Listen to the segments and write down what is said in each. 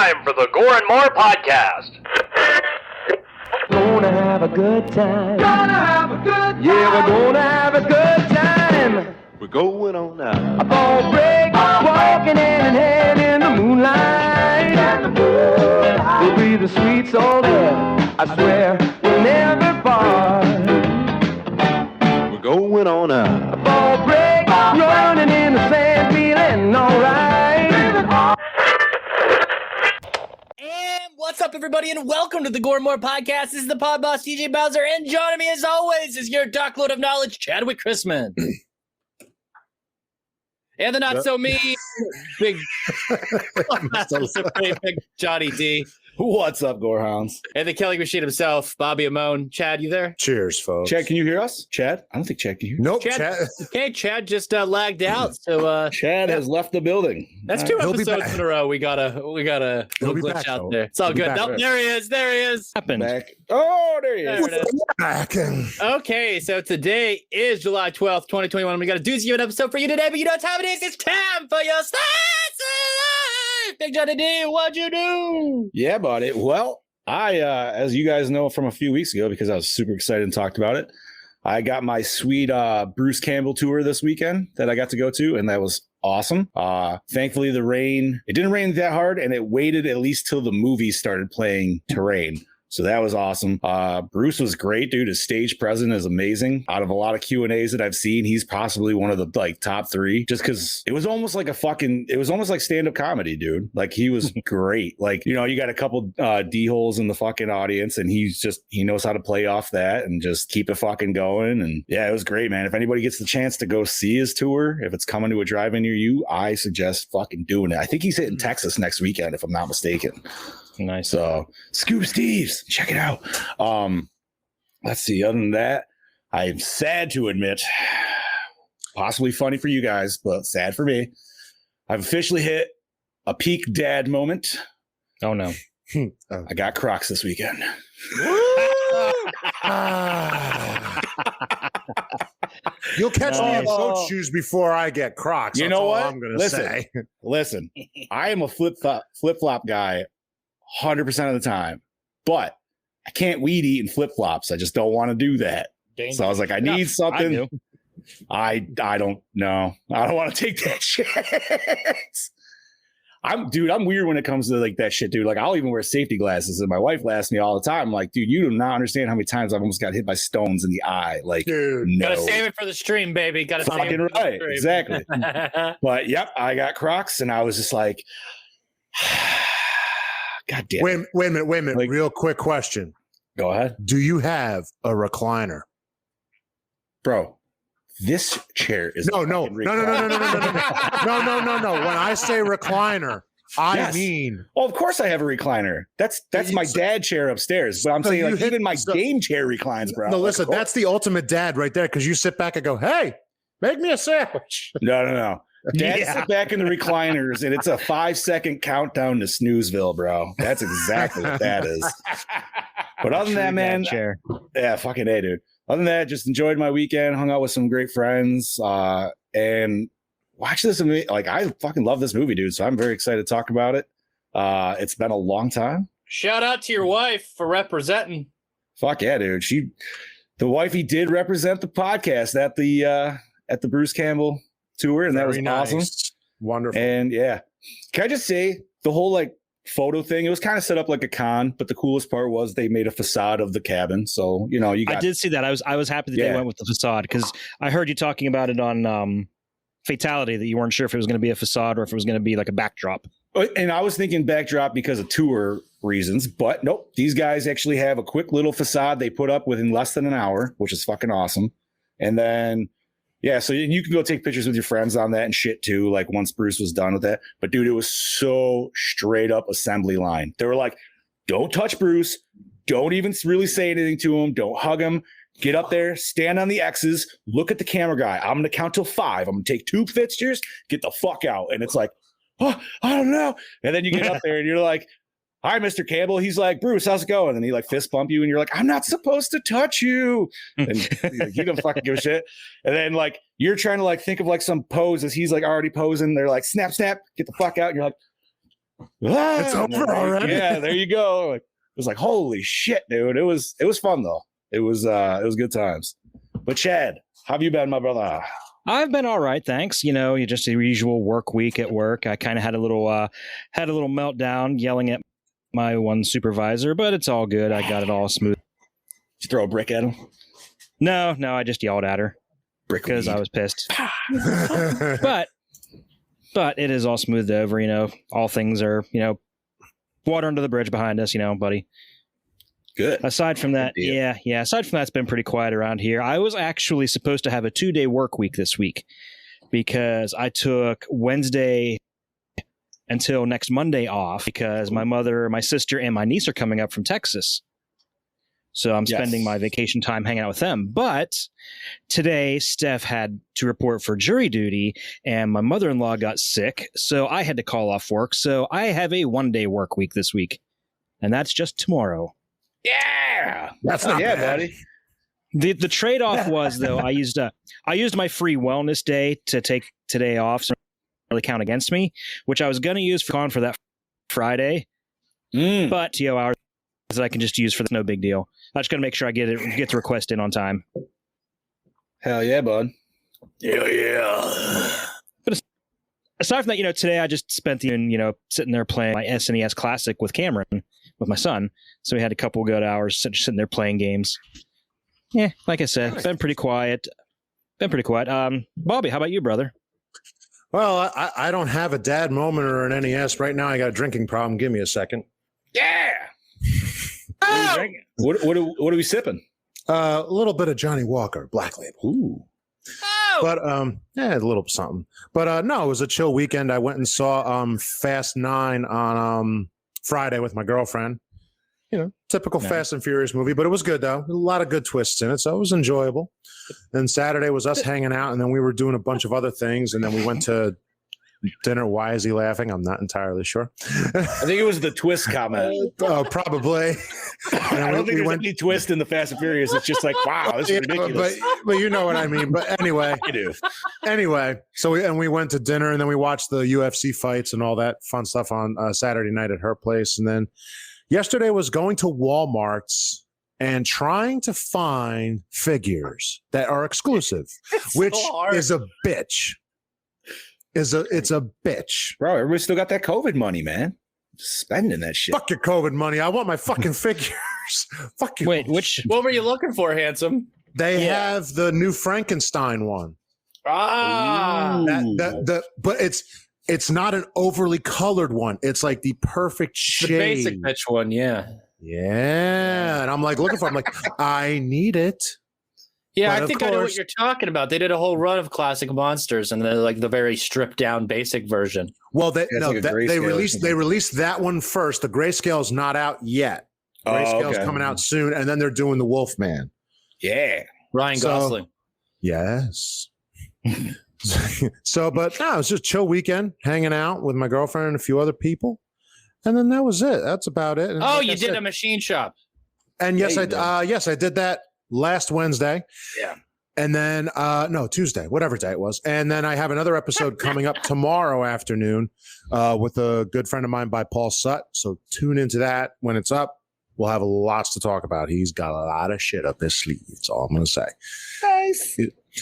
time for the Gore N More podcast. Gonna have a good time. Gonna have a good time. Yeah, we're gonna have a good time. We're going on now. A ball break, walking hand in hand in the moonlight. We'll be the sweet soul there. I swear we'll never part. We're going on now. A ball break, running in the sand, feeling alright. And what's up, everybody, and welcome to the Gore N More podcast. This is the pod boss, DJ Bowser, and joining me, as always, is your dockload of knowledge, Chadwick Chrisman. And the not-so-me, big Johnny D. What's up, Gorehounds? And the killing machine himself, Bobby Amone. Chad, you there? Cheers, folks. Chad, can you hear us? Chad? I don't think Chad can hear us. Nope. Chad. Okay, Chad just lagged out. So Chad has left the building. That's two episodes in a row. We got a little glitch out there. It's all good. Nope, there he is. There he is. Back. Oh, there he is. There it is. Back. Okay, so today is July 12th, 2021. We got a doozy of an episode for you today, but you know what time it is. It's time for your Stats of Life. Big Johnny D, what'd you do? Yeah, buddy. Well, I, as you guys know from a few weeks ago, because I was super excited and talked about it, I got my sweet Bruce Campbell tour this weekend that I got to go to, and that was awesome. Thankfully, it didn't rain that hard, and it waited at least till the movie started playing to rain. So that was awesome. Bruce was great, dude. His stage presence is amazing. Out of a lot of Q&As that I've seen, he's possibly one of the top three, just because it was almost like stand-up comedy, dude. Like, he was great. Like, you know, you got a couple D-holes in the fucking audience, and he knows how to play off that and just keep it fucking going. And yeah, it was great, man. If anybody gets the chance to go see his tour, if it's coming to a drive-in near you, I suggest fucking doing it. I think he's hitting Texas next weekend, if I'm not mistaken. Nice. So Scuba Steve's, check it out. Let's see. Other than that, I'm sad to admit, possibly funny for you guys, but sad for me, I've officially hit a peak dad moment. Oh no. I got Crocs this weekend. You'll catch me in boat shoes before I get Crocs. You know what? I'm going to say. Listen, I am a flip-flop guy 100% of the time, but I can't weed eat in flip-flops. I just don't want to do that. So I was like, I need something. I don't know. I don't want to take that chance. I'm weird when it comes to like that shit, dude. Like, I'll even wear safety glasses, and my wife laughs at me all the time. I'm like, dude, you do not understand how many times I've almost got hit by stones in the eye. Like, dude, no. Gotta save it for the stream, baby. Gotta save it for right. the stream. Exactly. But yep, I got Crocs, and I was just like, God damn it. Wait a minute. Like, real quick question. Go ahead. Do you have a recliner? Bro, this chair is No. When I say recliner, I mean. Well, of course I have a recliner. That's my dad chair upstairs. But I'm saying, like, even my game chair reclines, bro. No, listen, that's the ultimate dad right there, because you sit back and go, hey, make me a sandwich. No. Dad sit back in the recliners, and it's a 5-second countdown to Snoozeville, bro. That's exactly what that is. But other than that, man, yeah, fucking A, dude. Other than that, just enjoyed my weekend, hung out with some great friends, and watched this movie. Like, I fucking love this movie, dude. So I'm very excited to talk about it. It's been a long time. Shout out to your wife for representing. Fuck yeah, dude. The wifey did represent the podcast at the Bruce Campbell tour, and that was awesome. Wonderful. And yeah, can I just say, the whole like photo thing, it was kind of set up like a con, but the coolest part was they made a facade of the cabin. So, you know, I did see that. I was happy that they went with the facade, because I heard you talking about it on Fatality, that you weren't sure if it was going to be a facade or if it was going to be like a backdrop. And I was thinking backdrop because of tour reasons, but nope, these guys actually have a quick little facade they put up within less than an hour, which is fucking awesome. And then yeah, so you can go take pictures with your friends on that and shit too, like once Bruce was done with that. But dude, it was so straight up assembly line. They were like, don't touch Bruce. Don't even really say anything to him. Don't hug him. Get up there, stand on the X's, look at the camera guy. I'm going to count till 5. I'm going to take 2 fixtures, get the fuck out. And it's like, oh, I don't know. And then you get up there and you're like, hi, Mr. Campbell. He's like, Bruce, how's it going? And he like fist bump you, and you're like, I'm not supposed to touch you. And you don't fucking give a shit. And then like you're trying to like think of like some pose as he's like already posing. They're like, snap, snap, get the fuck out. And you're like, It's over already. Yeah, there you go. Like, it was like, holy shit, dude. It was fun though. It was good times. But Chad, how have you been, my brother? I've been all right, thanks. You just the usual work week at work. I kind of had a little meltdown yelling at my one supervisor, but it's all good. I got it all smooth. Did you throw a brick at him? No, I just yelled at her because I was pissed. but it is all smoothed over. All things are water under the bridge behind us. Buddy. Good. Aside from that, yeah. Aside from that, it's been pretty quiet around here. I was actually supposed to have a 2-day work week this week because I took Wednesday until next Monday off because my mother, my sister, and my niece are coming up from Texas. So I'm spending my vacation time hanging out with them. But today, Steph had to report for jury duty, and my mother-in-law got sick, so I had to call off work. So I have a 1-day work week this week, and that's just tomorrow. Yeah, that's not bad, buddy. The trade-off was though I used my free wellness day to take today off, so it doesn't really count against me, which I was going to use for that Friday, but hours that I can just use for no big deal. I just got to make sure I get the request in on time. Hell yeah, bud. Hell yeah. But aside from that, today I just spent the sitting there playing my SNES Classic with Cameron, with my son. So we had a couple good hours sitting there playing games. Yeah, like I said, been pretty quiet. Bobby, how about you, brother? Well, I don't have a dad moment or an NES right now. I got a drinking problem. Give me a second. Yeah. What are you drinking? What are we sipping? A little bit of Johnny Walker, Black Label. Ooh. But a little something. But no, it was a chill weekend. I went and saw Fast 9 on Friday with my girlfriend. Typical Fast and Furious movie, but it was good though. A lot of good twists in it, so it was enjoyable. Then Saturday was us hanging out, and then we were doing a bunch of other things, and then we went to dinner. Why is he laughing? I'm not entirely sure. I think it was the twist comment. Probably. I don't think there's any twist in the Fast and Furious. It's just like, wow, this is ridiculous. But you know what I mean. But anyway, I do. Anyway, so we went to dinner, and then we watched the UFC fights and all that fun stuff on Saturday night at her place, and then yesterday was going to Walmart's and trying to find figures that are exclusive, which is a bitch. It's a bitch. Bro, everybody still got that COVID money, man. Just spending that shit. Fuck your COVID money. I want my fucking figures. Fuck you. Wait, what were you looking for, handsome? They have the new Frankenstein one. But it's not an overly colored one. It's like the perfect shade. The basic bitch one, yeah. Yeah. And I'm like looking for it. I'm like, I need it. Yeah, But I think I know what you're talking about. They did a whole run of classic monsters, and they're like the very stripped down basic version. Well, they grayscale released that one first. The grayscale's not out yet. Grayscale's coming out soon, and then they're doing the Wolfman. Yeah. Ryan Gosling. Yes. But no, it was just a chill weekend, hanging out with my girlfriend and a few other people, and then that was it. That's about it. And like you did a machine shop. And yes, I did that last Wednesday. Yeah. And then Tuesday, whatever day it was. And then I have another episode coming up tomorrow afternoon with a good friend of mine by Paul Sutt. So tune into that when it's up. We'll have lots to talk about. He's got a lot of shit up his sleeve. That's all I'm going to say. Nice.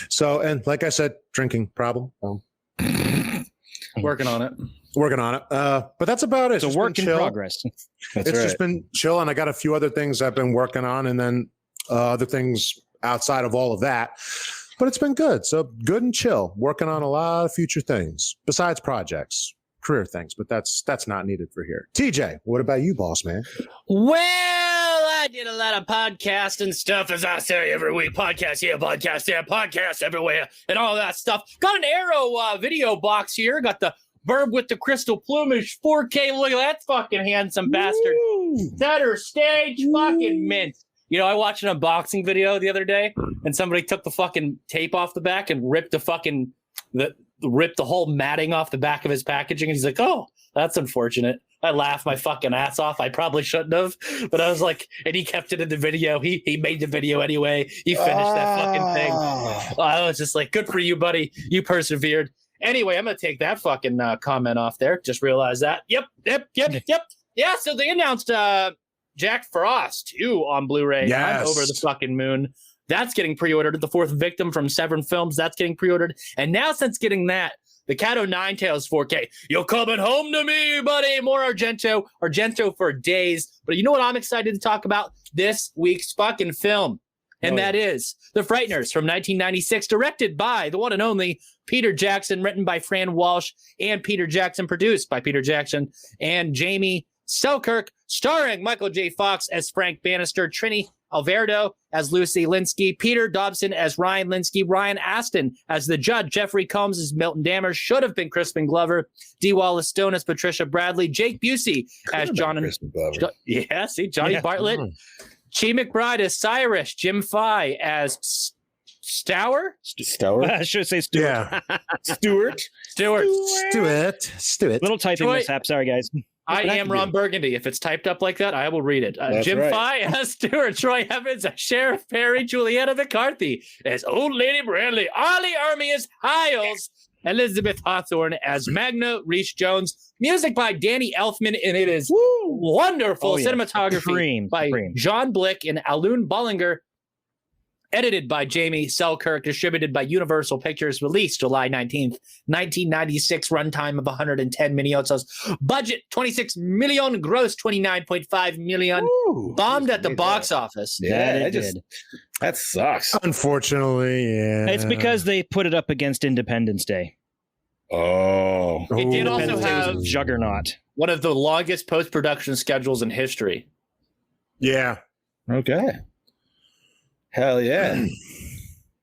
So, and like I said, drinking problem. Working on it. But that's about it. It's a work in progress. It's just been chill. And I got a few other things I've been working on, and then other things outside of all of that. But it's been good. So good and chill. Working on a lot of future things besides projects, career things. But that's not needed for here. TJ, what about you, boss man? Well, I did a lot of podcasting stuff, as I say every week. Podcast here, podcast there, podcast everywhere, and all that stuff. Got an Arrow video box here. Got the Burb with the crystal plumage 4K. Look at that fucking handsome bastard. Center stage, fucking mint. I watched an unboxing video the other day, and somebody took the fucking tape off the back and ripped ripped the whole matting off the back of his packaging. And he's like, "Oh, that's unfortunate." I laughed my fucking ass off. I probably shouldn't have, but I was like, and he kept it in the video. He made the video anyway. He finished that fucking thing. I was just like, good for you, buddy. You persevered. Anyway, I'm going to take that fucking comment off there. Just realized that. Yep. Yeah, so they announced Jack Frost 2 on Blu-ray. Yes. I'm over the fucking moon. That's getting pre-ordered. The fourth victim from Severn Films, that's getting pre-ordered. And now since getting that, the Cat O' Nine Tails 4K. You're coming home to me, buddy. More Argento for days. But you know what I'm excited to talk about? This week's fucking film. And that is The Frighteners from 1996, directed by the one and only Peter Jackson, written by Fran Walsh and Peter Jackson, produced by Peter Jackson and Jamie Selkirk, starring Michael J. Fox as Frank Bannister, Trini Alvarado as Lucy Linsky, Peter Dobson as Ryan Linsky, Ryan Aston as the judge, Jeffrey Combs as Milton Dammer, should have been Crispin Glover, Dee Wallace Stone as Patricia Bradley, Jake Busey as John and Johnny Bartlett, Chi McBride as Cyrus, Jim Fye as Stour? I should say Stuart. Yeah. Stewart. Little typing mishap. Sorry, guys. I am Ron Burgundy. If it's typed up like that, I will read it. Jim Fye as Stewart, Troy Evans as Sheriff Perry, Juliana McCarthy as Old Lady Bradley, Ollie Army as Hiles, Elizabeth Hawthorne as Magna, Reese Jones. Music by Danny Elfman, and it is wonderful cinematography by John Blick and Alun Bollinger. Edited by Jamie Selkirk, distributed by Universal Pictures, released July 19th, 1996, runtime of 110 minutos. Budget, 26 million, gross 29.5 million. Bombed at the box office. Yeah, that sucks. Unfortunately, yeah. It's because they put it up against Independence Day. Oh. It did also have Juggernaut. one of the longest post-production schedules in history. Yeah. Okay. Hell yeah.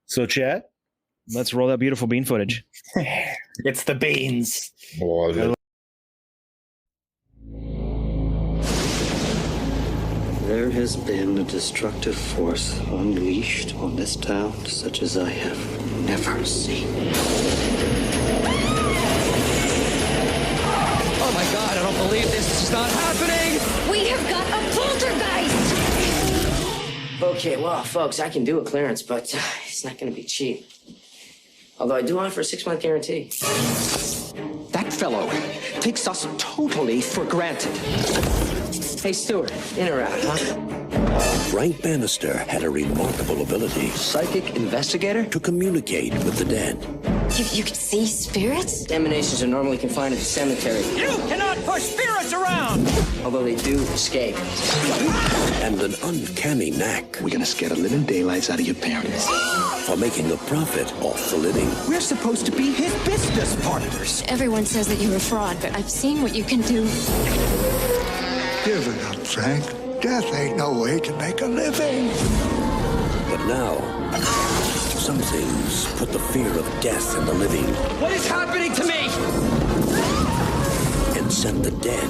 So, Chad? Let's roll that beautiful bean footage. It's the beans. Boy, There has been a destructive force unleashed on this town such as I have never seen. Oh my God, I don't believe this is not happening! We have got a poltergeist! Okay, well, folks, I can do a clearance, but it's not going to be cheap. Although I do offer a 6-month guarantee. That fellow takes us totally for granted. Hey, Stuart, in or out, huh? Frank Bannister had a remarkable ability Psychic investigator? to communicate with the dead. You can see spirits? Emanations are normally confined to the cemetery, You cannot push spirits around! although they do escape. And an uncanny knack We're gonna scare the living daylights out of your parents. for making a profit off the living. We're supposed to be his business partners. Everyone says that you're a fraud, but I've seen what you can do. Give it up, Frank. Death ain't no way to make a living. But now, some things put the fear of death in the living What is happening to me? and sent the dead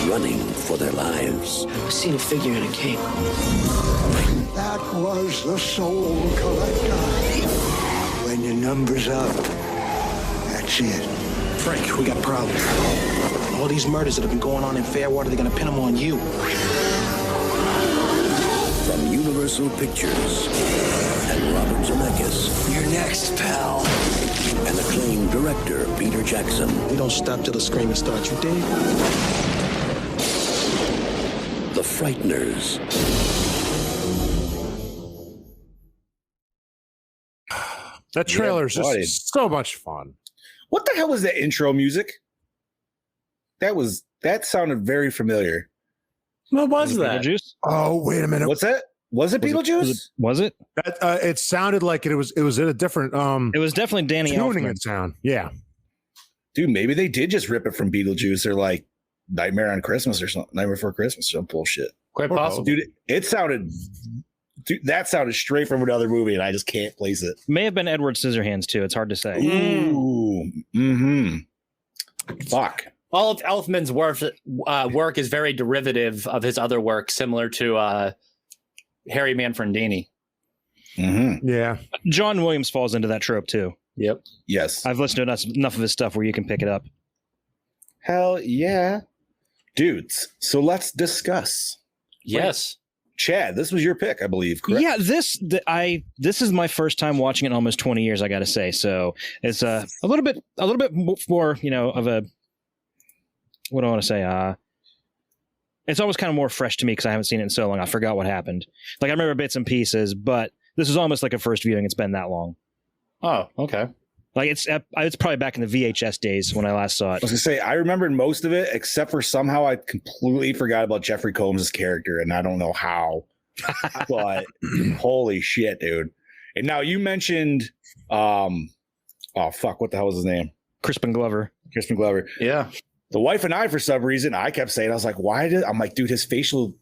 running for their lives. I've seen a figure in a cape. That was the soul collector. When your number's up, that's it. Frank, we got a problem. All these murders that have been going on in Fairwater, they're gonna pin them on you. From Universal Pictures and Robert Zemeckis You're next, pal. and acclaimed director Peter Jackson. We don't stop till the screaming starts, you dig? The Frighteners. That trailer's buddy. just so much fun. what the hell was that intro music? That sounded very familiar. What was that? Beetlejuice? Oh, wait a minute. What's that? Was it Beetlejuice? Was it? That, it sounded like it was in a different It was definitely Danny tuning Elfman. and sound. Yeah. Dude, maybe they did just rip it from Beetlejuice or like Nightmare on Christmas or something. Nightmare Before Christmas or some bullshit. Quite possible. Dude, that sounded straight from another movie and I just can't place it. May have been Edward Scissorhands too. It's hard to say. Ooh. Mm-hmm. Fuck. All of Elfman's work is very derivative of his other work, similar to Harry Manfredini. Mm-hmm. Yeah. John Williams falls into that trope too. Yep. Yes. I've listened to enough of his stuff where you can pick it up. Hell yeah. Dudes, so let's discuss. Yes. Chad, this was your pick, I believe, correct? Yeah, this is my first time watching it in almost 20 years, I got to say. So it's a little bit more, of a, what do I want to say? It's almost kind of more fresh to me because I haven't seen it in so long. I forgot what happened. Like, I remember bits and pieces, but this is almost like a first viewing. It's been that long. Oh, okay. Like, it's probably back in the VHS days when I last saw it. I was gonna say I remembered most of it, except for somehow I completely forgot about Jeffrey Combs' character, and I don't know how. But holy shit, dude! And now you mentioned, oh fuck, what the hell was his name? Crispin Glover. Yeah. The wife and I, for some reason, I kept saying, I was like, I'm like, dude, his facial.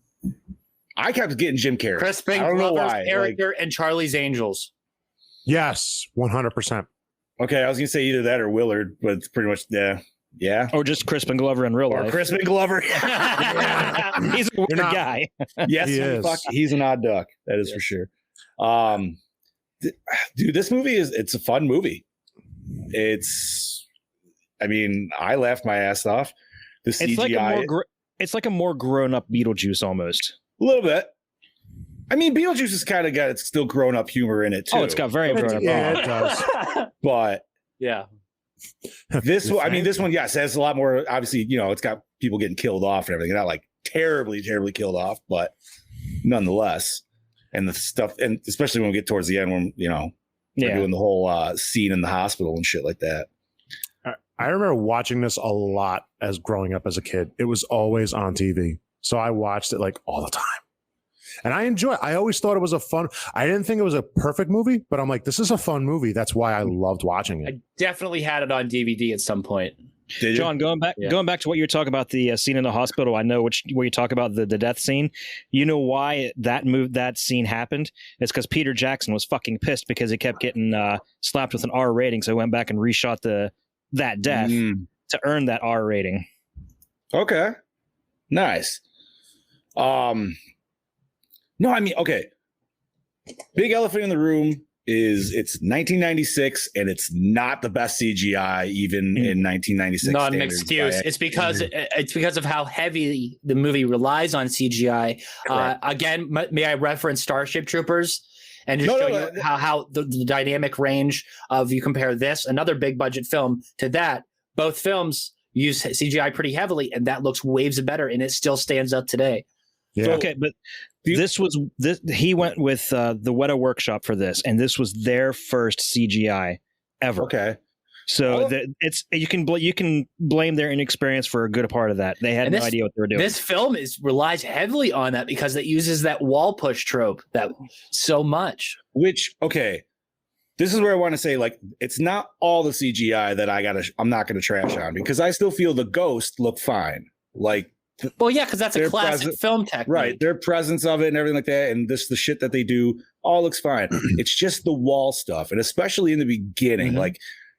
I kept getting Jim Carrey. Crispin Glover's character and Charlie's Angels. Yes, 100%. Okay, I was gonna say either that or Willard, but it's pretty much yeah. Or just Crispin Glover in real life. Or Crispin Glover. He's a weird guy. Yes, he's an odd duck. That is for sure. Dude, this movie it's a fun movie. I laughed my ass off. The CGI. It's like a more grown up Beetlejuice almost. A little bit. I mean, Beetlejuice has kind of got it's still grown up humor in it too. Oh, it's got very grown up. Yeah, it does. But yeah, this one, yes, has a lot more. Obviously, it's got people getting killed off and everything. Not like terribly killed off, but nonetheless, and the stuff, and especially when we get towards the end, when they're doing the whole scene in the hospital and shit like that. I remember watching this a lot as growing up as a kid. It was always on TV, so I watched it like all the time. And I always thought it was I didn't think it was a perfect movie, but I'm like, this is a fun movie. That's why I loved watching it. I definitely had it on DVD at some point. John, going back to what you were talking about, the scene in the hospital, I know where you talk about the death scene. You know why that scene happened? It's because Peter Jackson was fucking pissed because he kept getting slapped with an R rating, so he went back and reshot that death to earn that R rating. Okay. Nice. No, I mean, okay. Big elephant in the room is it's 1996 and it's not the best CGI even in 1996. Not an excuse. It's because of how heavy the movie relies on CGI. Again, may I reference Starship Troopers and just show you how the dynamic range of, you compare this, another big budget film, to that. Both films use CGI pretty heavily, and that looks waves better, and it still stands up today. Yeah. So, okay, but he went with the Weta Workshop for this, and this was their first CGI ever. Okay, so you can blame their inexperience for a good part of that. They had no idea what they were doing. This film relies heavily on that because it uses that wall push trope that so much. Which, okay, this is where I want to say, like, it's not all the CGI that I'm not gonna trash on, because I still feel the ghost look fine. Like. Well, yeah, because that's a classic film technique. Right. Their presence of it and everything like that, and the shit that they do all looks fine. It's just the wall stuff, and especially in the beginning. I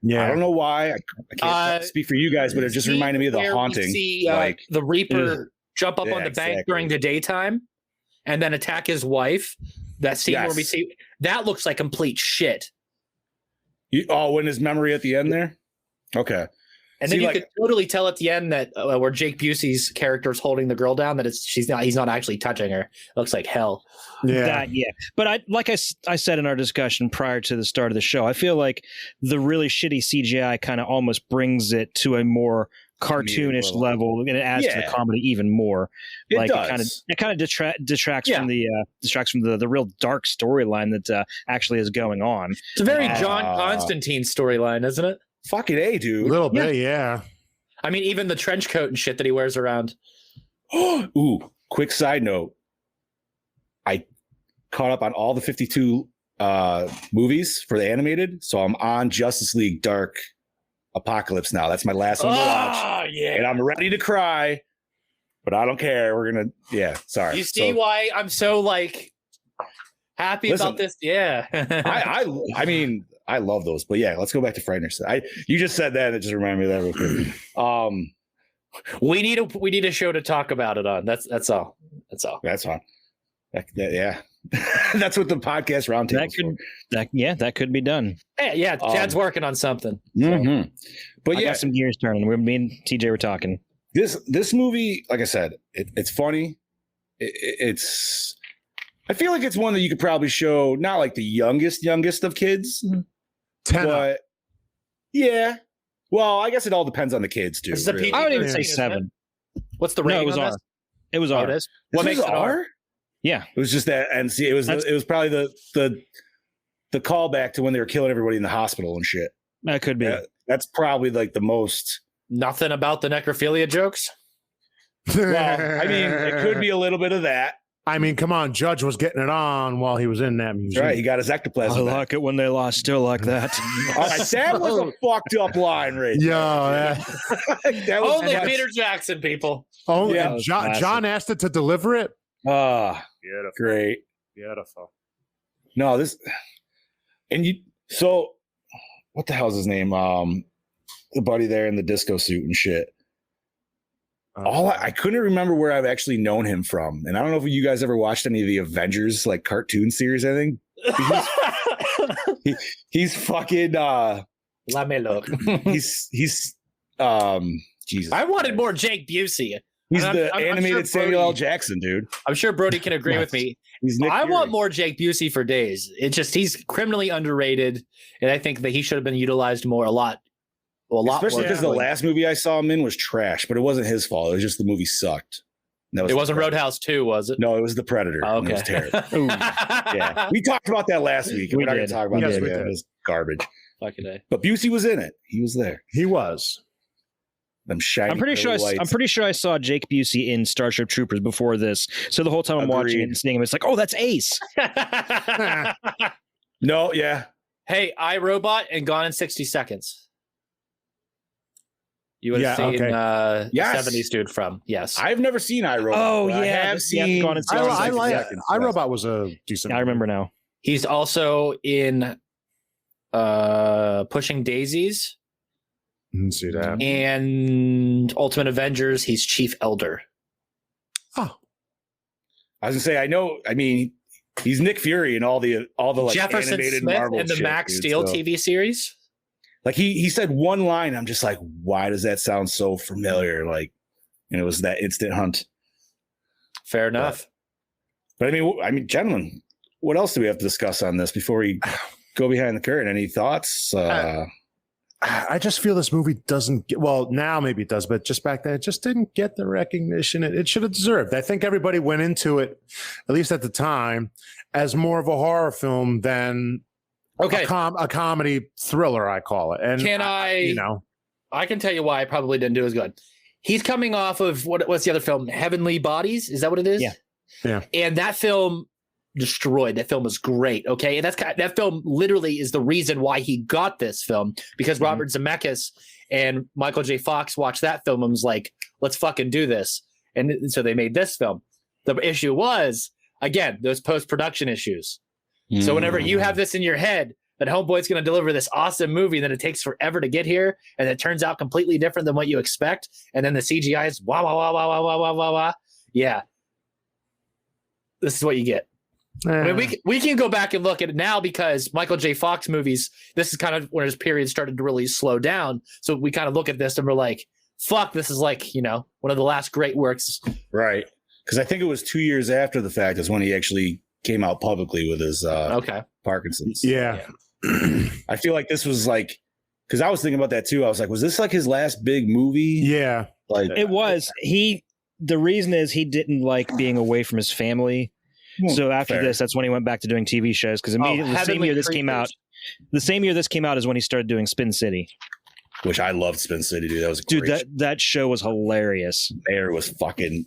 don't know why. I can't speak for you guys, but it just reminded me of The Haunting. We see, the Reaper jump up on the bank during the daytime and then attack his wife. That scene where we see, that looks like complete shit. When his memory at the end there? Okay. And then you could totally tell at the end that where Jake Busey's character is holding the girl down, that he's not actually touching her. It looks like hell. Yeah. But I said in our discussion prior to the start of the show, I feel like the really shitty CGI kind of almost brings it to a more cartoonish level, and it adds to the comedy even more. It kind of detracts from the real dark storyline that actually is going on. It's a very John Constantine storyline, isn't it? Fucking A, dude. A little bit, yeah. I mean, even the trench coat and shit that he wears around. Ooh, quick side note. I caught up on all the 52 movies for the animated, so I'm on Justice League Dark Apocalypse now. That's my last one to watch. Yeah. And I'm ready to cry, but I don't care. We're going to, sorry. You see why I'm so, happy about this? Yeah. I mean... I love those, but yeah, let's go back to Frighteners. You just said that; it just reminded me of that real quick. We need a show to talk about it on. That's all. That's fine. Yeah, that's what the podcast roundtable. That could be done. Hey, yeah, Chad's working on something. Mm-hmm. But I got some gears turning. Me and TJ were talking. This movie, like I said, it's funny. It's I feel like it's one that you could probably show not like the youngest of kids, 10. but yeah. Well, I guess it all depends on the kids too. Really. I would even say 7. What's the No, rating? it was on R. this? It was Oh, R. it is? What What makes it R? Yeah, It was just that, and see, it was probably the callback to when they were killing everybody in the hospital and shit. that could be. That's probably like the most. Nothing about the necrophilia jokes? Well, I mean, it could be a little bit of that. I mean, come on, Judge was getting it on while he was in that museum. Right, he got his ectoplasm. I like it when they lie still like that. All right, that was a fucked up line, right? Yeah, That was Only nuts. Peter Jackson, people. oh, Yeah, and John asked it to deliver it. Ah, Beautiful, great. beautiful. No, this and you. So, what the hell's his name? The buddy there in the disco suit and shit. I couldn't remember where I've actually known him from, and I don't know if you guys ever watched any of the Avengers like cartoon series. I think he's fucking. Let me look. He's Jesus. I wanted more Jake Busey. He's I'm the sure animated Samuel L. Brody- Jackson, dude. I'm sure Brody can agree with me. He's Nick I Fury. want more Jake Busey for days. It's just he's criminally underrated, and I think that he should have been utilized more. A lot Especially more. because the last movie I saw him in was trash, but it wasn't his fault. It was just the movie sucked. That was It the wasn't Predator. Roadhouse 2, was it? No, it was The Predator. Oh, and It was okay. terrible. Yeah, we talked about that last week. We We're not going did. to talk about Yes, that we again. did. It was garbage. Fucking A. But Busey was in it. He was there. He was. Them shiny. I'm pretty sure. I'm pretty sure I saw Jake Busey in Starship Troopers before this. So the whole time I'm watching it Agreed. and seeing him, it's like, oh, that's Ace. No, yeah. Hey, iRobot and Gone in 60 Seconds. You would have Yeah, seen okay. Yes. the 70s dude from. Yes. I've never seen iRobot. Oh, but I yeah. have Yeah, seen. Gone in I 60 like Seconds. iRobot was a decent. I remember now. He's also in Pushing Daisies Didn't see that. and Ultimate Avengers. He's Chief Elder. Oh, I was gonna say. I know. I mean, he's Nick Fury in all the like Jefferson animated Smith Marvel in the shit, Max dude, Steel so. TV series. Like he said one line. I'm just like, why does that sound so familiar? Like, and it was that Instant Hunt. Fair enough. But I mean, gentlemen, what else do we have to discuss on this before we go behind the curtain? Any thoughts? I just feel this movie doesn't get, well, now maybe it does, but just back then, it just didn't get the recognition it should have deserved. I think everybody went into it, at least at the time, as more of a horror film than Okay. a comedy thriller, I call it. And I can tell you why I probably didn't do as good. He's coming off of what's the other film? Heavenly Bodies? Is that what it is? Yeah. Yeah. And that film destroyed. That film was great. Okay. And that film literally is the reason why he got this film, because Robert Zemeckis and Michael J. Fox watched that film and was like, let's fucking do this. And so they made this film. The issue was, again, those post-production issues. So whenever you have this in your head that Homeboy's going to deliver this awesome movie, and then it takes forever to get here, and it turns out completely different than what you expect, and then the CGI is wah, wah, wah, wah, wah, wah, wah, wah, wah. Yeah. This is what you get. I mean, we can go back and look at it now because Michael J. Fox movies, this is kind of when his period started to really slow down. So we kind of look at this and we're like, fuck, this is like, one of the last great works. Right. Because I think it was 2 years after the fact is when he actually came out publicly with his Parkinson's. Yeah. I feel like this was like, because I was thinking about that too. I was like, was this like his last big movie? Yeah. Like It was. The reason is he didn't like being away from his family. So after fair. this, that's when he went back to doing TV shows. Because immediately the same year this came out, is when he started doing Spin City. Which I loved Spin City, dude. That was a Dude, great that show was hilarious. Mayor was fucking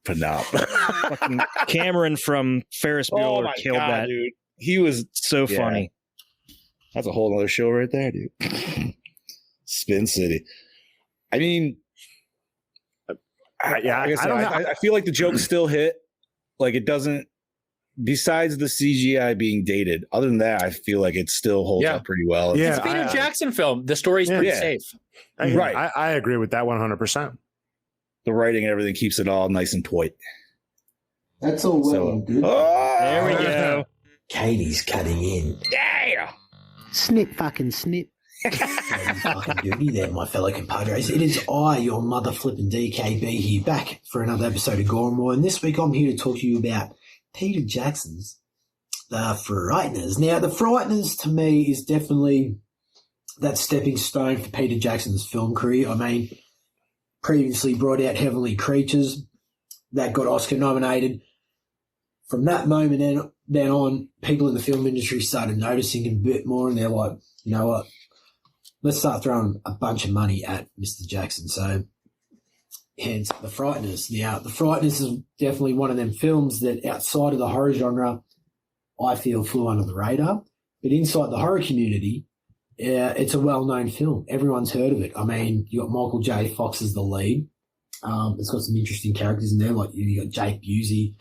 phenomenal. Fucking Cameron from Ferris Bueller killed that. dude. He was so funny. That's a whole other show right there, dude. Spin City. I mean, I feel like the jokes still hit. Like it doesn't. Besides the CGI being dated, other than that, I feel like it still holds up pretty well. It's a Peter Jackson film. The story's pretty safe. Right. I agree with that 100%. The writing and everything keeps it all nice and point. That's all well and good. There we go. Katie's cutting in. Yeah. Snip fucking snip. Fucking duty there, my fellow compadres. It is I, your mother flipping DKB, here back for another episode of Gore N More. And this week I'm here to talk to you about Peter Jackson's The Frighteners. Now, The Frighteners to me is definitely that stepping stone for Peter Jackson's film career. I mean, previously brought out Heavenly Creatures that got Oscar nominated. From that moment then on, people in the film industry started noticing him a bit more, and they're like, you know what, let's start throwing a bunch of money at Mr. Jackson. So, hence The Frighteners. Now, The Frighteners is definitely one of them films that outside of the horror genre, I feel flew under the radar. But inside the horror community, it's a well-known film. Everyone's heard of it. I mean, you got Michael J. Fox as the lead. It's got some interesting characters in there, like you got Jake Busey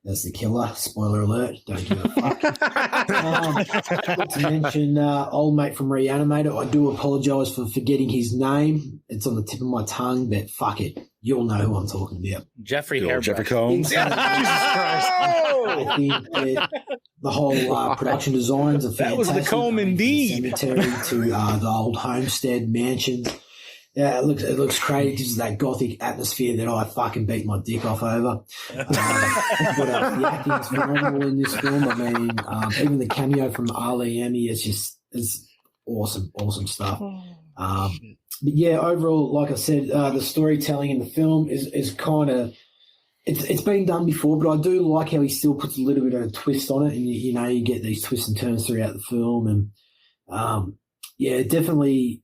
as the killer. Spoiler alert, don't give a fuck. Not to mention old mate from Reanimator. I do apologise for forgetting his name. It's on the tip of my tongue, but fuck it. You'll know who I'm talking about. Jeffrey Combs. Jesus Christ. I think that the whole production designs are fantastic. That was the comb indeed. Cemetery to the old homestead mansions. Yeah, it looks great. It gives that gothic atmosphere that I fucking beat my dick off over. But the acting's phenomenal in this film. I mean, even the cameo from Ali Emi is awesome stuff. But yeah, overall, like I said, the storytelling in the film is kind of it's been done before, but I do like how he still puts a little bit of a twist on it, and you get these twists and turns throughout the film, and yeah, it definitely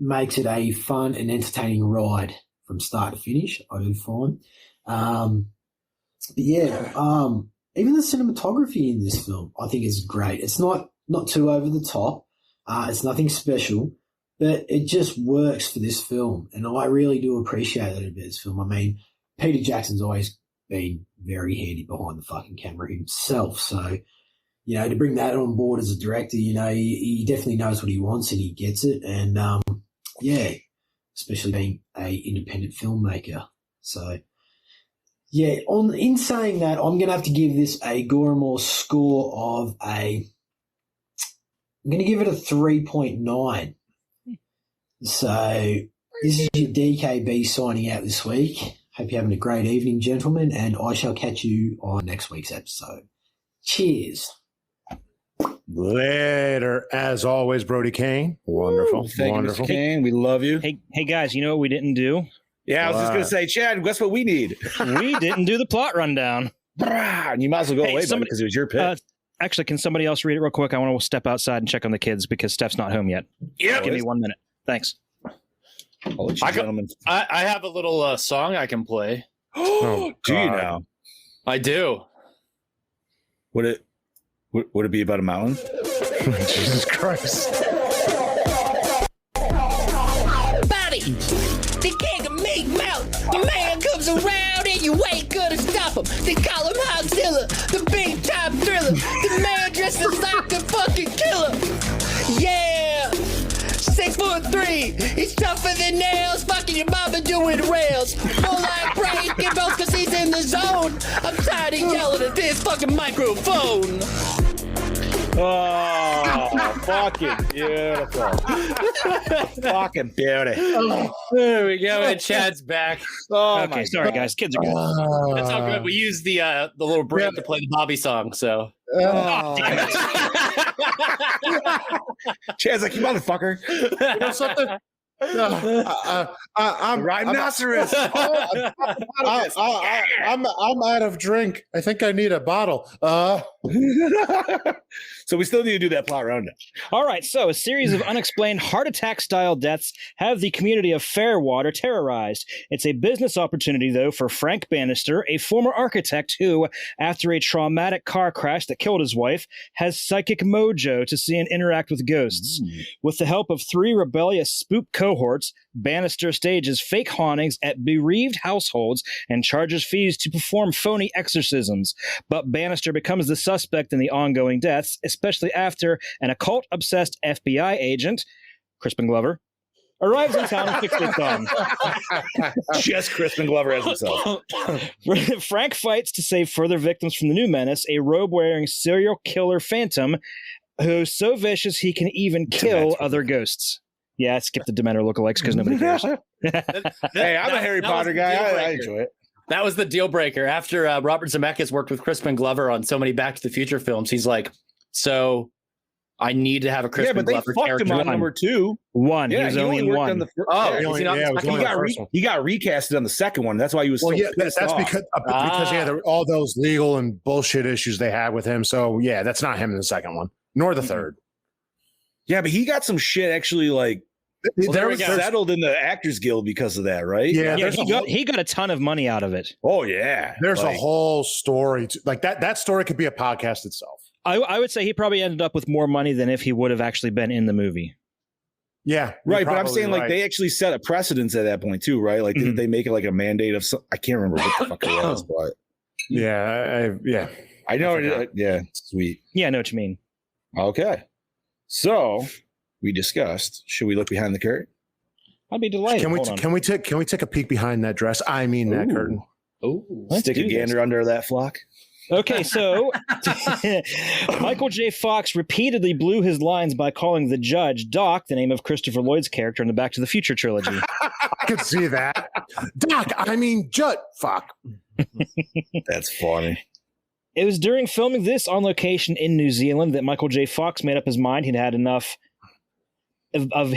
makes it a fun and entertaining ride from start to finish, I do find. But yeah, even the cinematography in this film, I think is great. It's not too over the top. It's nothing special, but it just works for this film. And I really do appreciate that about this film. I mean, Peter Jackson's always been very handy behind the fucking camera himself. So, to bring that on board as a director, he definitely knows what he wants and he gets it. And, yeah, especially being a independent filmmaker. So, yeah, in saying that, I'm going to have to give this a Gore N More score of I'm going to give it a 3.9. So, this is your DKB signing out this week. Hope you're having a great evening, gentlemen, and I shall catch you on next week's episode. Cheers. Later, as always, Brody Kane. Wonderful. Thank you, Mr. Kane. We love you. Hey guys, you know what we didn't do? Yeah, I was just going to say, Chad, guess what we need? We didn't do the plot rundown. And you might as well go away because it was your pick. Actually, can somebody else read it real quick? I want to step outside and check on the kids because Steph's not home yet. Yeah. Give me 1 minute. Thanks. I have a little song I can play. Do you now? I do. Would it be about a mountain? Jesus Christ. Bobby, the king of Meat Mountain. The man comes around and you ain't gonna stop him. They call him Hogzilla, the big time thriller. The man dresses like a fucking killer. Yeah, 6'3". He's tougher than nails. Fucking your mama doing rails. More like breaking bones cause he's in the zone. I'm tired of yelling at this fucking microphone. Oh, fucking beautiful. Fucking beauty. There we go. And Chad's back. Oh, okay, sorry, guys. Kids are good. That's all good. We used the little break to play the Bobby song, so. Damn it. Chad's like, you motherfucker. You know something? I'm rhinoceros. I'm out of drink. I think I need a bottle. So we still need to do that plot rundown. All right. So a series of unexplained heart attack style deaths have the community of Fairwater terrorized. It's a business opportunity, though, for Frank Bannister, a former architect who, after a traumatic car crash that killed his wife, has psychic mojo to see and interact with ghosts. With the help of 3 rebellious spook cohorts, Bannister stages fake hauntings at bereaved households and charges fees to perform phony exorcisms. But Bannister becomes the suspect in the ongoing deaths, especially after an occult-obsessed FBI agent, Crispin Glover, arrives in town and fixes them. Just Crispin Glover as himself. Frank fights to save further victims from the new menace, a robe-wearing serial killer phantom who's so vicious he can even kill other ghosts. Yeah, I skipped the Dementor lookalikes because nobody cares. Hey, I'm a Harry Potter guy. I enjoy it. That was the deal breaker. After Robert Zemeckis worked with Crispin Glover on so many Back to the Future films, he's like, so I need to have a Crispin Glover character. Him on number 2. One. Yeah, he was only in one. He got recasted on the second one. That's why he was that's because all those legal and bullshit issues they had with him. So yeah, that's not him in the second one, nor the third. Yeah, but he got some shit actually like there was settled in the Actors Guild because of that, right? Yeah, he got a ton of money out of it. Oh yeah, there's a whole story like that. That story could be a podcast itself. I would say he probably ended up with more money than if he would have actually been in the movie. Yeah, right. But I'm saying like they actually set a precedence at that point too, right? Like didn't they make it like a mandate of I can't remember what the fuck it was, but I know. Yeah, sweet. Yeah, I know what you mean. Okay, so we discussed. Should we look behind the curtain? I'd be delighted. Can we take a peek behind that dress? I mean that curtain. Oh, stick a gander under that flock. Okay, so Michael J. Fox repeatedly blew his lines by calling the judge Doc, the name of Christopher Lloyd's character in the Back to the Future trilogy. I could see that. Doc, I mean Judd. Fuck. That's funny. It was during filming this on location in New Zealand that Michael J. Fox made up his mind. He'd had enough of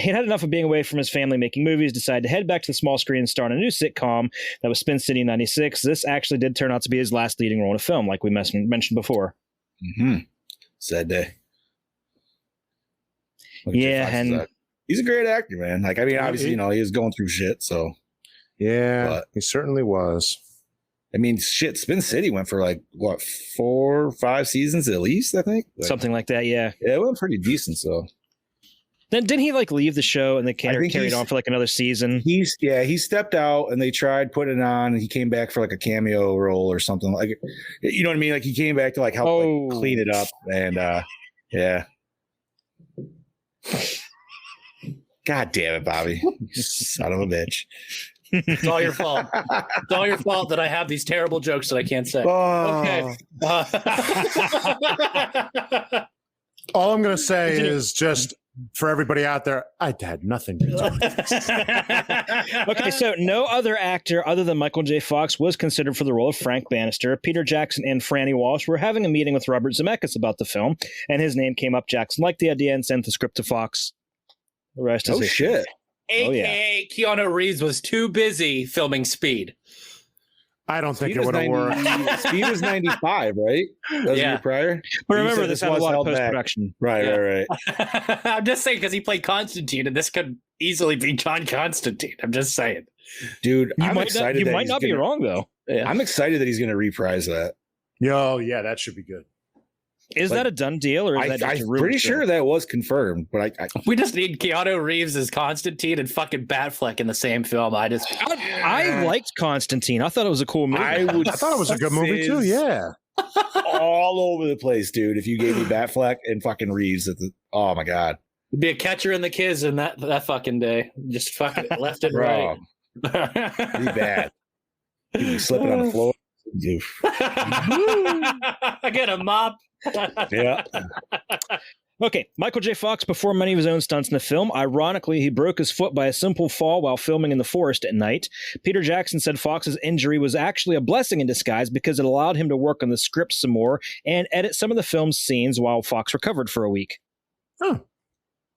being away from his family making movies, decided to head back to the small screen and star in a new sitcom that was Spin City 96. This actually did turn out to be his last leading role in a film, like we mentioned before. Sad day. Yeah, and he's a great actor, man. Like, I mean, obviously, he was going through shit, so. Yeah, he certainly was. I mean, shit, Spin City went for like, 4 or 5 seasons at least, I think? Something like that, yeah. Yeah, it went pretty decent, so. Then didn't he like leave the show and they carried on for like another season? He stepped out and they tried putting it on and he came back for like a cameo role or something like, you know what I mean? Like he came back to like help like, clean it up and yeah. God damn it, Bobby. Son of a bitch. It's all your fault. It's all your fault that I have these terrible jokes that I can't say. Okay. All I'm going to say is just for everybody out there, I had nothing to do. Okay, so no other actor other than Michael J. Fox was considered for the role of Frank Bannister. Peter Jackson and Franny Walsh were having a meeting with Robert Zemeckis about the film, and his name came up. Jackson liked the idea and sent the script to Fox. The rest is shit. AKA Keanu Reeves was too busy filming Speed. I don't think it would have worked. Speed was 95, right? That was the year prior. But remember, this had a lot of post-production. Right. I'm just saying because he played Constantine, and this could easily be John Constantine. I'm just saying. Dude, you might not be wrong, though. Yeah. I'm excited that he's going to reprise that. Yo, yeah, that should be good. Is that a done deal, or is that just a rumor? I'm pretty sure that was confirmed, but we just need Keanu Reeves as Constantine and fucking Batfleck in the same film. I liked Constantine. I thought it was a cool movie. I thought it was a good movie too. Yeah, all over the place, dude. If you gave me Batfleck and fucking Reeves oh my god, it'd be a catcher in the kids in that fucking day. Just fucking left and right. Be bad. He'd be slipping on the floor. I get a mop. Yeah. Okay, Michael J. Fox performed many of his own stunts in the film. Ironically, he broke his foot by a simple fall while filming in the forest at night. Peter Jackson said Fox's injury was actually a blessing in disguise because it allowed him to work on the script some more and edit some of the film's scenes while Fox recovered for a week. Oh.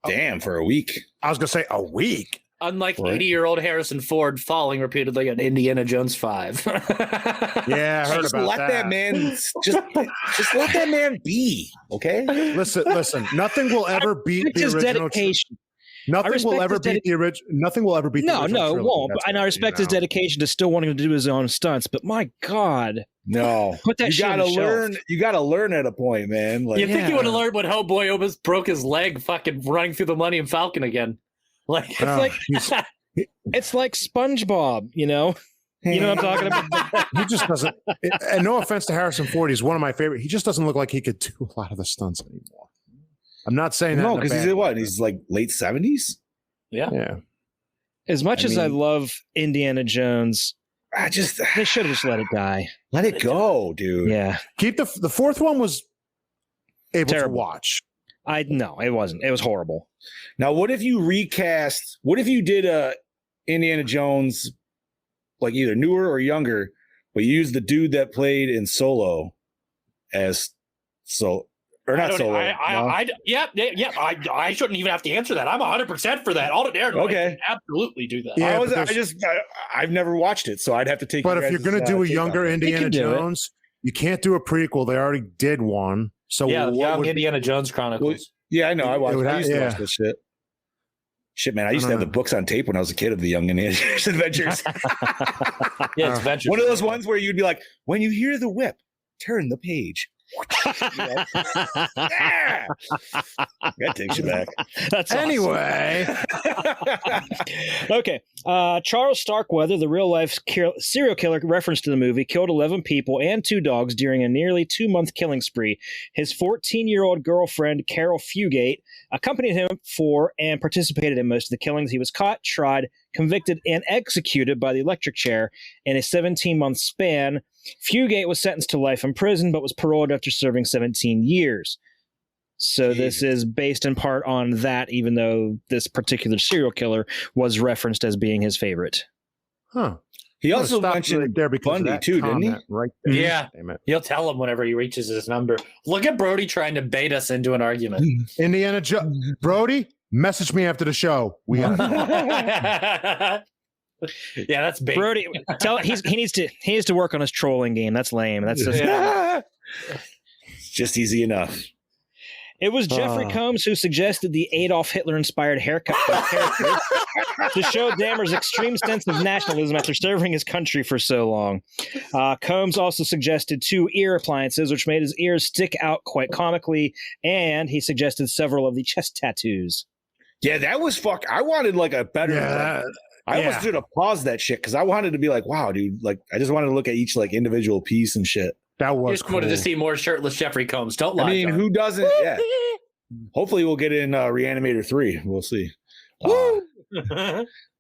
Damn, for a week. I was going to say a week. Unlike 80-year-old Harrison Ford falling repeatedly at Indiana Jones 5. Yeah, I heard about that. That man, just let that man be, okay? Listen. Nothing will ever beat the original. Dedication. Nothing will ever beat the original. Nothing will ever beat the original. No, it won't. And I respect his dedication to still wanting to do his own stunts. But my God, no, put that. You gotta learn. You gotta learn at a point, man. Like, you think you would have learned when Hellboy almost broke his leg, fucking running through the Millennium Falcon again? Like it's like SpongeBob, you know. You know what I'm talking about? He just doesn't. And no offense to Harrison Ford, he's one of my favorite. He just doesn't look like he could do a lot of the stunts anymore. I'm not saying that. No, because he's what? He's like late 70s. Yeah. As much as I love Indiana Jones, they should have just let it die. Let it go, dude. Yeah. Keep the fourth one was able to watch. No, it wasn't. It was horrible. Now, what if you did Indiana Jones, like either newer or younger, but you used the dude that played in Solo as not Solo. I shouldn't even have to answer that. I'm 100% for that. Okay, absolutely do that. Yeah, I've never watched it, so I'd have to take. But if you're going to do a younger Indiana Jones, you can't do a prequel. They already did one. So yeah, young Indiana Jones Chronicles. Yeah, I know. I used to watch this shit. Shit, man, I used to have the books on tape when I was a kid of the Young Indiana Jones Adventures. Yeah, it's Adventures. One of those ones where you'd be like, when you hear the whip, turn the page. Yeah. That takes you back. That's anyway. Okay. Charles Starkweather, the real life serial killer referenced to the movie, killed 11 people and 2 dogs during a nearly 2-month killing spree. His 14-year-old girlfriend, Carol Fugate, accompanied him for and participated in most of the killings. He was caught, tried, convicted, and executed by the electric chair in a 17-month span. Fugate was sentenced to life in prison, but was paroled after serving 17 years. So this is based in part on that, even though this particular serial killer was referenced as being his favorite. Huh. He also mentioned Bundy too, didn't he? Right there. Yeah. He'll tell him whenever he reaches his number. Look at Brody trying to bait us into an argument. Indiana Jones. Brody, message me after the show. We got Yeah, that's bait. Brody, he needs to work on his trolling game. That's lame. That's just It's just easy enough. It was Jeffrey Combs who suggested the Adolf Hitler-inspired haircut for the character to show Dahmer's extreme sense of nationalism after serving his country for so long. Combs also suggested 2 ear appliances, which made his ears stick out quite comically, and he suggested several of the chest tattoos. Yeah, that was fuck. I wanted like a better. I almost should have paused that shit because I wanted to be like, wow, dude. Like, I just wanted to look at each like individual piece and shit. That was. Just wanted to see more shirtless Jeffrey Combs. Don't lie. I mean, John. who doesn't? Yeah. Hopefully, we'll get in Reanimator 3. We'll see.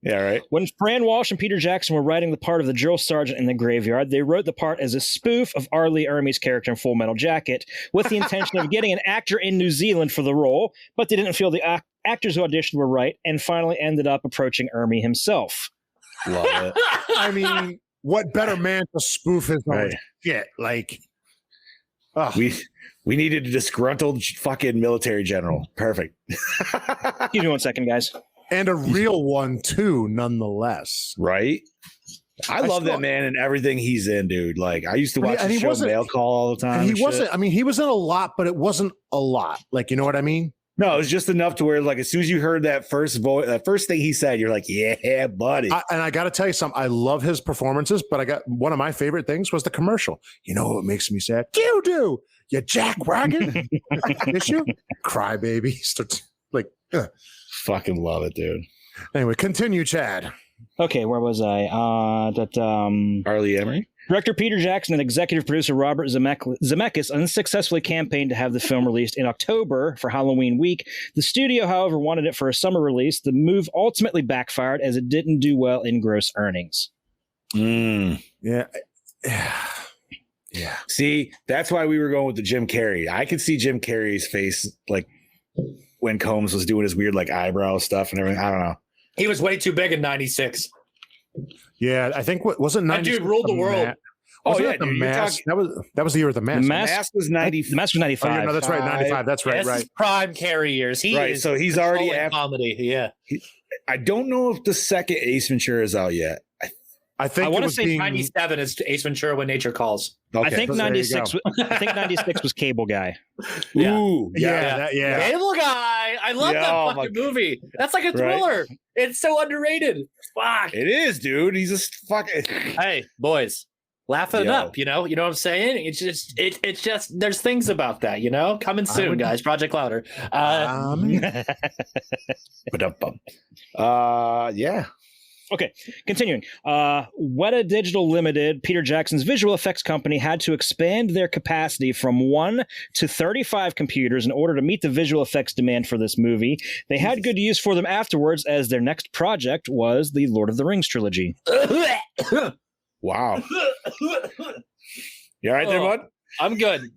Yeah, right. When Fran Walsh and Peter Jackson were writing the part of the drill sergeant in the graveyard, they wrote the part as a spoof of R. Lee Ermey's character in Full Metal Jacket, with the intention of getting an actor in New Zealand for the role, but they didn't feel the actors who auditioned were right, and finally ended up approaching Ermey himself. Love it. I mean, what better man to spoof his own shit? Like, we needed a disgruntled fucking military general. Perfect. Give me 1 second, guys. And a real one too, nonetheless. Right? I love that man and everything he's in, dude. Like, I used to watch the show Mail Call all the time. And he wasn't. I mean, he was in a lot, but it wasn't a lot. Like, you know what I mean? No, it was just enough to where, like, as soon as you heard that first voice, that first thing he said, you're like, yeah, buddy. And I got to tell you something. I love his performances, but I got one of my favorite things was the commercial. You know what makes me sad? You do. You jackwagon. Issue. Cry baby. Starts like, fucking love it, dude. Anyway, continue, Chad. Okay, where was I? R. Lee Ermey. Director Peter Jackson and executive producer Robert Zemeckis unsuccessfully campaigned to have the film released in October for Halloween week. The studio, however, wanted it for a summer release. The move ultimately backfired as it didn't do well in gross earnings. Yeah. Yeah. See, that's why we were going with the Jim Carrey. I could see Jim Carrey's face, like, when Combs was doing his weird, like, eyebrow stuff and everything. I don't know. He was way too big in 96. Yeah, I think wasn't 96 that dude ruled the world. The Mask. That was the year of the Mask. The Mask was 95. Oh, yeah, no, that's right, 95. That's right, This is prime Carrey years. He right, is so he's already at comedy. Yeah. I don't know if the second Ace Ventura is out yet. I think I want to say 97 is Ace Ventura: When Nature Calls. Okay. I think 96. I think 96 was Cable Guy. Ooh, yeah. Cable Guy. I love that fucking movie. That's like a thriller. Right? It's so underrated. Fuck. It is, dude. He's just fucking. Hey, boys, laugh it up. You know what I'm saying? It's just. There's things about that. You know, coming soon, guys. Project Louder. Yeah. Okay, continuing. Weta Digital Limited, Peter Jackson's visual effects company, had to expand their capacity from 1 to 35 computers in order to meet the visual effects demand for this movie. They had good use for them afterwards, as their next project was the Lord of the Rings trilogy. Wow. You all right there, bud? I'm good.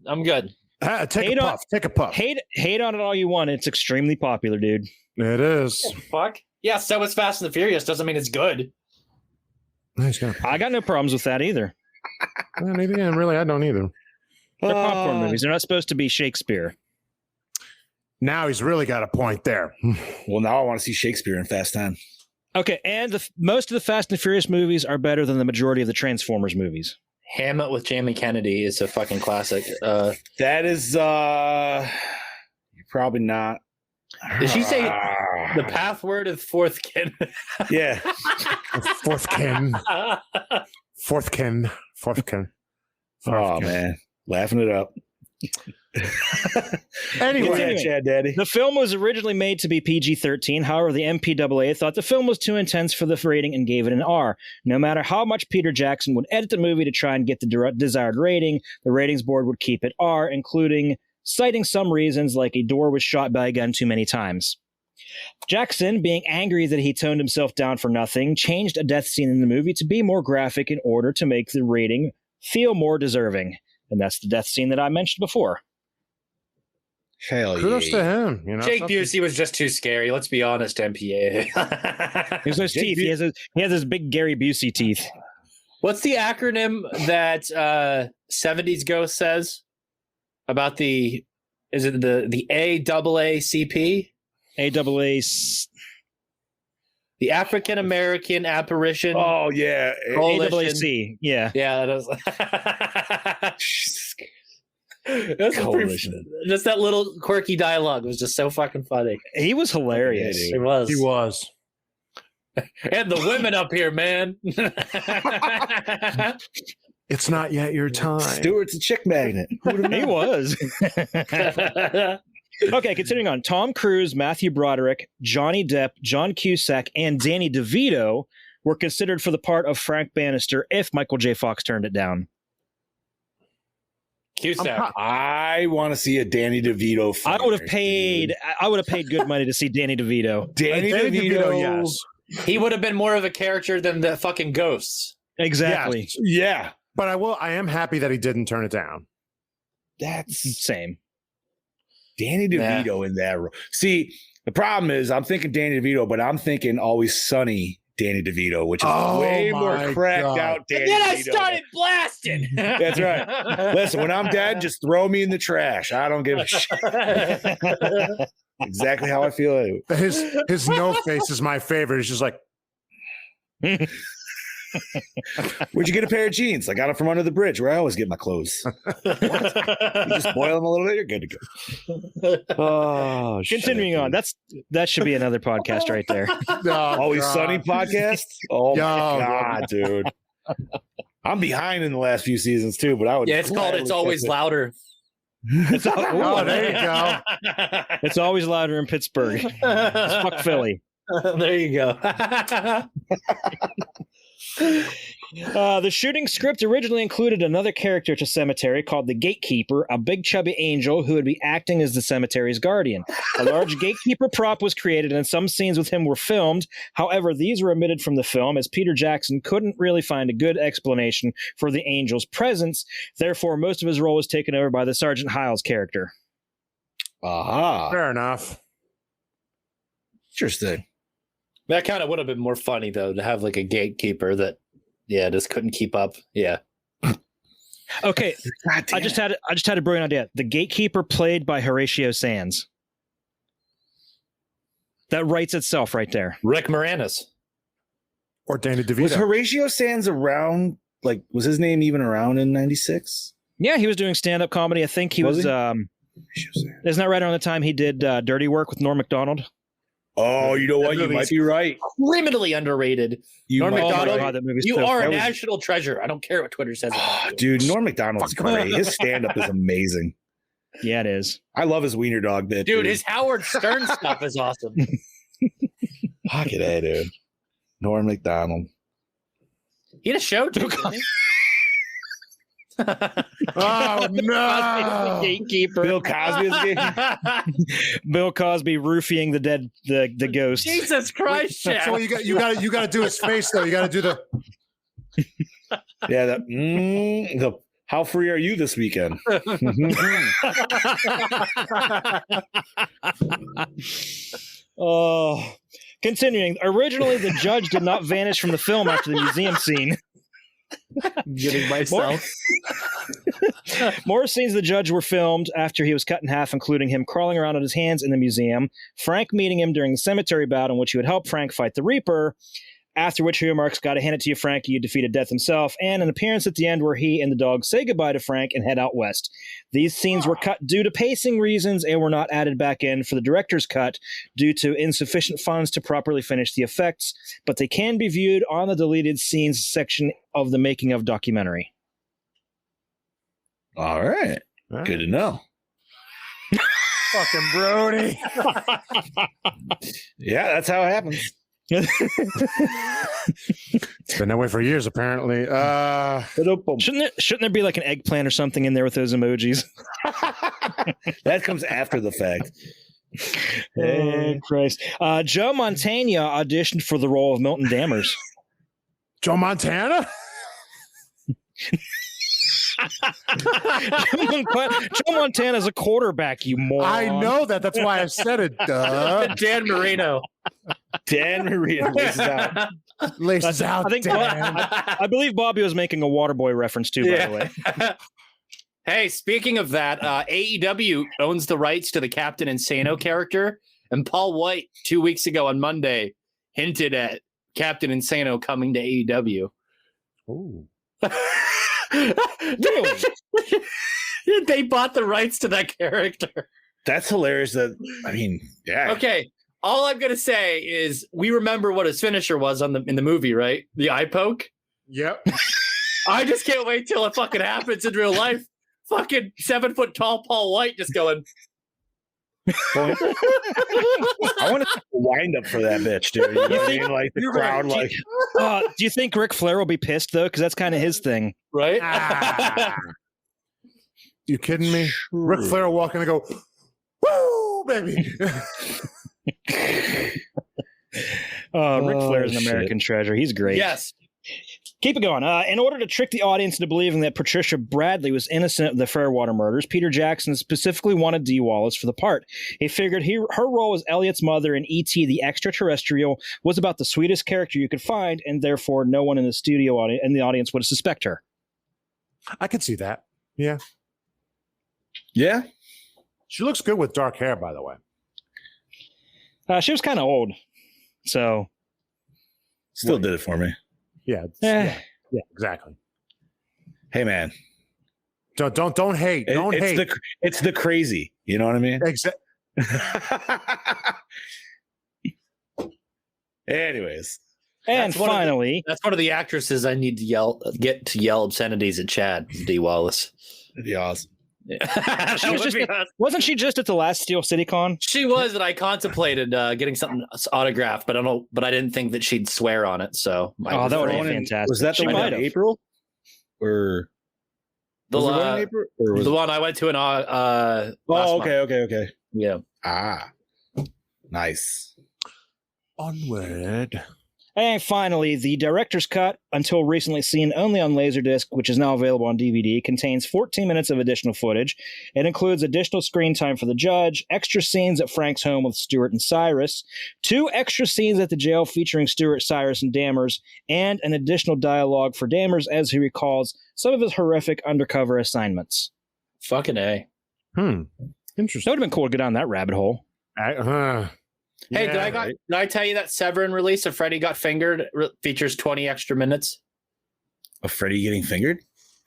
Take a puff. Hate on it all you want. It's extremely popular, dude. It is. Oh, fuck. Yeah, so is Fast and the Furious. Doesn't mean it's good. Nice guy. I got no problems with that either. Really, I don't either. They're popcorn movies. They're not supposed to be Shakespeare. Now he's really got a point there. Well, now I want to see Shakespeare in Fast 10. Okay, and most of the Fast and Furious movies are better than the majority of the Transformers movies. Hammett with Jamie Kennedy is a fucking classic. That is probably not. Did she say the password is fourth kin? Yeah. Fourth kin. Oh, man. Laughing it up. Anyway, Chad Daddy. The film was originally made to be PG-13. However, the MPAA thought the film was too intense for the rating and gave it an R. No matter how much Peter Jackson would edit the movie to try and get the desired rating, the ratings board would keep it R, including citing some reasons like a door was shot by a gun too many times. Jackson, being angry that he toned himself down for nothing, changed a death scene in the movie to be more graphic in order to make the rating feel more deserving. And that's the death scene that I mentioned before. Hell kudos to him. You know, Jake Busey was just too scary. Let's be honest, MPA. Here's those teeth. He has his big Gary Busey teeth. What's the acronym that 70s Ghost says about the? Is it the AAACP? AAA. The African American Apparition. Oh yeah, AAC. Yeah, yeah. That was. That's just that little quirky dialogue was just so fucking funny. He was hilarious. He was. He was. And the women up here, man. It's not yet your time. Stewart's a chick magnet. He was. Okay, continuing on. Tom Cruise, Matthew Broderick, Johnny Depp, John Cusack, and Danny DeVito were considered for the part of Frank Bannister if Michael J. Fox turned it down. Cusack. I want to see a Danny DeVito film. I would have paid good money to see Danny DeVito. Danny DeVito, yes. He would have been more of a character than the fucking ghosts. Exactly. Yeah. But I am happy that he didn't turn it down. That's same. Danny DeVito in that role. See, the problem is I'm thinking Danny DeVito, but I'm thinking Always Sunny Danny DeVito, which is way more cracked out Danny And then I DeVito. started blasting. That's right. Listen, when I'm dead, just throw me in the trash. I don't give a shit. Exactly how I feel. His no face is my favorite. He's just like, where'd you get a pair of jeans? I got them from under the bridge where I always get my clothes. You just boil them a little bit, you're good to go. Oh, continuing on. That should be another podcast right there. Always Sunny podcast. Oh my God, God, dude. I'm behind in the last few seasons too, but I would. Yeah, it's called It's Always Louder. oh, there you go. It's always louder in Pittsburgh. Fuck Philly. There you go. The shooting script originally included another character to Cemetery called the Gatekeeper, a big chubby angel who would be acting as the cemetery's guardian. A large gatekeeper prop was created and some scenes with him were filmed. However, these were omitted from the film as Peter Jackson couldn't really find a good explanation for the angel's presence. Therefore, most of his role was taken over by the Sergeant Hiles character. Aha. Fair enough. Interesting. That kind of would have been more funny though to have like a gatekeeper that, just couldn't keep up. Yeah. Okay, I just had a brilliant idea. The gatekeeper played by Horatio Sands. That writes itself right there. Rick Moranis or Danny DeVito. Was Horatio Sands around? Like, was his name even around in '96? Yeah, he was doing stand-up comedy. I think he was. Isn't that right around the time he did Dirty Work with Norm Macdonald? Oh, you know what? You might be right. Criminally underrated. Norm Macdonald, you so are a national treasure. I don't care what Twitter says. Dude, Norm Macdonald's great. His stand-up is amazing. Yeah, it is. I love his wiener dog bit. Dude, his Howard Stern stuff is awesome. Look at that, dude. Norm Macdonald. He had a show too. Oh no! Gatekeeper. Bill Cosby is Bill Cosby roofing the dead the ghost. Jesus Christ! So you got to do his face though. You got to do the. Yeah, the how free are you this weekend? Continuing. Originally, the judge did not vanish from the film after the museum scene. Getting myself. More scenes of the judge were filmed after he was cut in half, including him crawling around on his hands in the museum, Frank meeting him during the cemetery bout in which he would help Frank fight the Reaper, after which he remarks, "Gotta hand it to you, Frank, you defeated death himself," and an appearance at the end where he and the dog say goodbye to Frank and head out west. These scenes were cut due to pacing reasons and were not added back in for the director's cut due to insufficient funds to properly finish the effects, but they can be viewed on the deleted scenes section of the making of documentary. All right. Good to know. Fucking Brody. Yeah, that's how it happens. It's been that way for years, apparently. Shouldn't there be like an eggplant or something in there with those emojis? That comes after the fact. Oh, Christ. Joe Montana auditioned for the role of Milton Dammers. Joe Montana? Joe Montana's a quarterback, you moron. I know that. That's why I said it. Duh. Dan Marino. Dan Marino laces out. Laces out. I think Dan. I believe Bobby was making a Waterboy reference too, by the way. Hey, speaking of that, AEW owns the rights to the Captain Insano character, and Paul White 2 weeks ago on Monday hinted at Captain Insano coming to AEW. Ooh. Really? They bought the rights to that character. That's hilarious. Yeah. Okay, all I'm gonna say is we remember what his finisher was in the movie, right? The eye poke. Yep. I just can't wait till it fucking happens in real life. Fucking 7 foot tall Paul White just going. I want to wind up for that bitch, dude. You know what I mean? Like the crowd, right. like. Do you think Ric Flair will be pissed though? Because that's kind of his thing, right? You kidding me? Ric Flair will walk in and go, "Woo, baby!" Ric Flair is an American treasure. He's great. Yes. Keep it going. In order to trick the audience into believing that Patricia Bradley was innocent of the Fairwater murders, Peter Jackson specifically wanted Dee Wallace for the part. He figured her role as Elliot's mother in E.T. the Extraterrestrial was about the sweetest character you could find, and therefore no one in the studio and the audience would suspect her. I could see that. Yeah. Yeah. She looks good with dark hair, by the way. She was kind of old, so still did it for me. Yeah, yeah, exactly. Hey, man, don't hate. Don't hate. It's the crazy. You know what I mean? Exactly. Anyways, and finally, that's one of the actresses I need to get to yell obscenities at Chad. Dee Wallace. That'd be awesome. Yeah. Wasn't she just at the last Steel City Con? She was, and I contemplated getting something autographed, but I didn't think that she'd swear on it. So, that would be fantastic. Was that the one in April, or the one I went to in okay. Yeah. Nice. Onward. And finally, the director's cut, until recently seen only on Laserdisc, which is now available on DVD, contains 14 minutes of additional footage. It includes additional screen time for the judge, extra scenes at Frank's home with Stuart and Cyrus, 2 extra scenes at the jail featuring Stuart, Cyrus, and Dammers, and an additional dialogue for Dammers as he recalls some of his horrific undercover assignments. Fucking A. Interesting. That would have been cool to go down that rabbit hole. Hey, did I tell you that Severin release of Freddy Got Fingered features 20 extra minutes? Of Freddy getting fingered?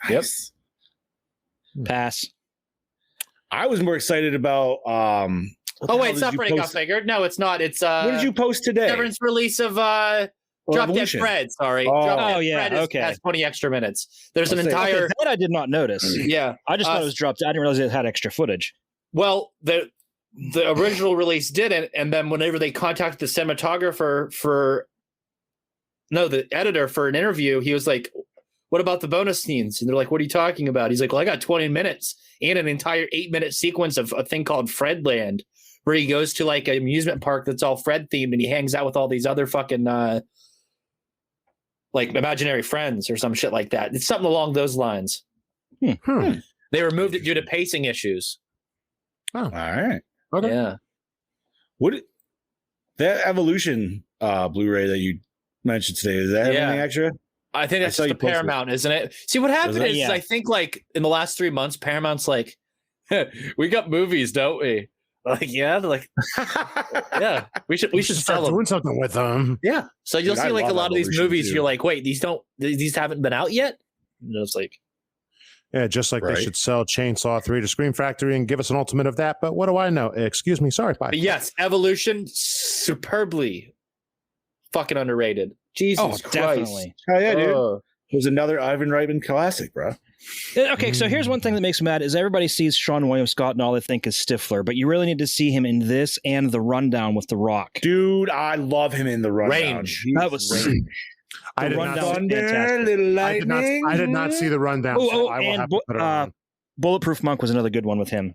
Nice. Yep. Pass. I was more excited about it's not Freddy Got Fingered. No, it's not. It's what did you post today? Severin's release of Drop Dead Fred, sorry. Drop Dead Fred okay. has 20 extra minutes. There's an entire that I did not notice. Yeah. I just thought it was dropped. I didn't realize it had extra footage. Well, the original release didn't, and then whenever they contacted the cinematographer the editor for an interview, he was like, "What about the bonus scenes?" And they're like, "What are you talking about?" He's like, "Well, I got 20 minutes and an entire 8-minute sequence of a thing called Fredland, where he goes to like an amusement park that's all Fred themed, and he hangs out with all these other fucking like imaginary friends or some shit like that." It's something along those lines. They removed it due to pacing issues. Oh, all right. Okay. Yeah. That Evolution Blu-ray that you mentioned today, does that have anything extra? I think that's just Paramount, isn't it? See, what happened is I think like in the last 3 months, Paramount's like, we got movies, don't we? Like, yeah, like, yeah, we should sell them. Doing something with them. Yeah. So you'll see like a lot of these movies. You're like, wait, these haven't been out yet. And it's like, yeah, just like they should sell Chainsaw 3 to Scream Factory and give us an ultimate of that. But what do I know? Excuse me. Sorry. Bye. But yes, Evolution, superbly fucking underrated. Jesus Christ. Definitely. Oh, yeah, dude. It was another Ivan Reitman classic, bro. Okay, so here's one thing that makes me mad is everybody sees Sean William Scott and all they think is Stifler, but you really need to see him in this and The Rundown with The Rock. Dude, I love him in The Rundown. Range. That was I did not see The Rundown. Bulletproof Monk was another good one with him.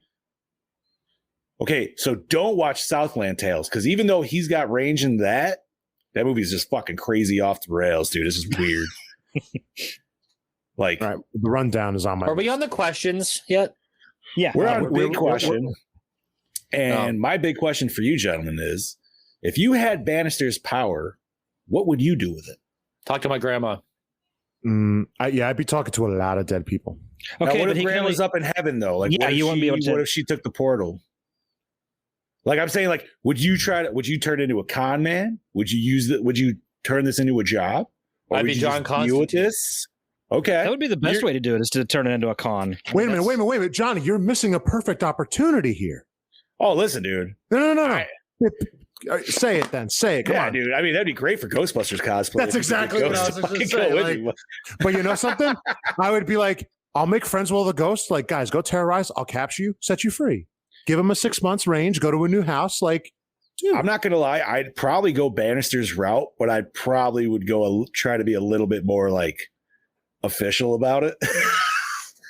Okay, so don't watch Southland Tales, because even though he's got range in that movie is just fucking crazy off the rails, dude. This is weird. Like, all right, The Rundown is on my Are we on the questions yet? Yeah. We're on big question. And my big question for you, gentlemen, is if you had Bannister's power, what would you do with it? Talk to my grandma. I'd be talking to a lot of dead people. Okay, now, what if grandma's up in heaven, though? Like, yeah, you wouldn't be able to. What if she took the portal? Like, I'm saying, like, would you turn into a con man? Would you turn this into a job? Or I'd be John Constantine with this? Okay. That would be the best way to do it, is to turn it into a con. Wait a minute. Johnny, you're missing a perfect opportunity here. Oh, listen, dude. No. Say it then. Say it. Come on, dude. I mean, that'd be great for Ghostbusters cosplay. That's exactly what I was going to say. But you know something? I would be like, I'll make friends with all the ghosts. Like, guys, go terrorize. I'll capture you, set you free. Give them a 6 months range. Go to a new house. Like, dude. I'm not going to lie. I'd probably go Bannister's route, but I probably would try to be a little bit more like official about it.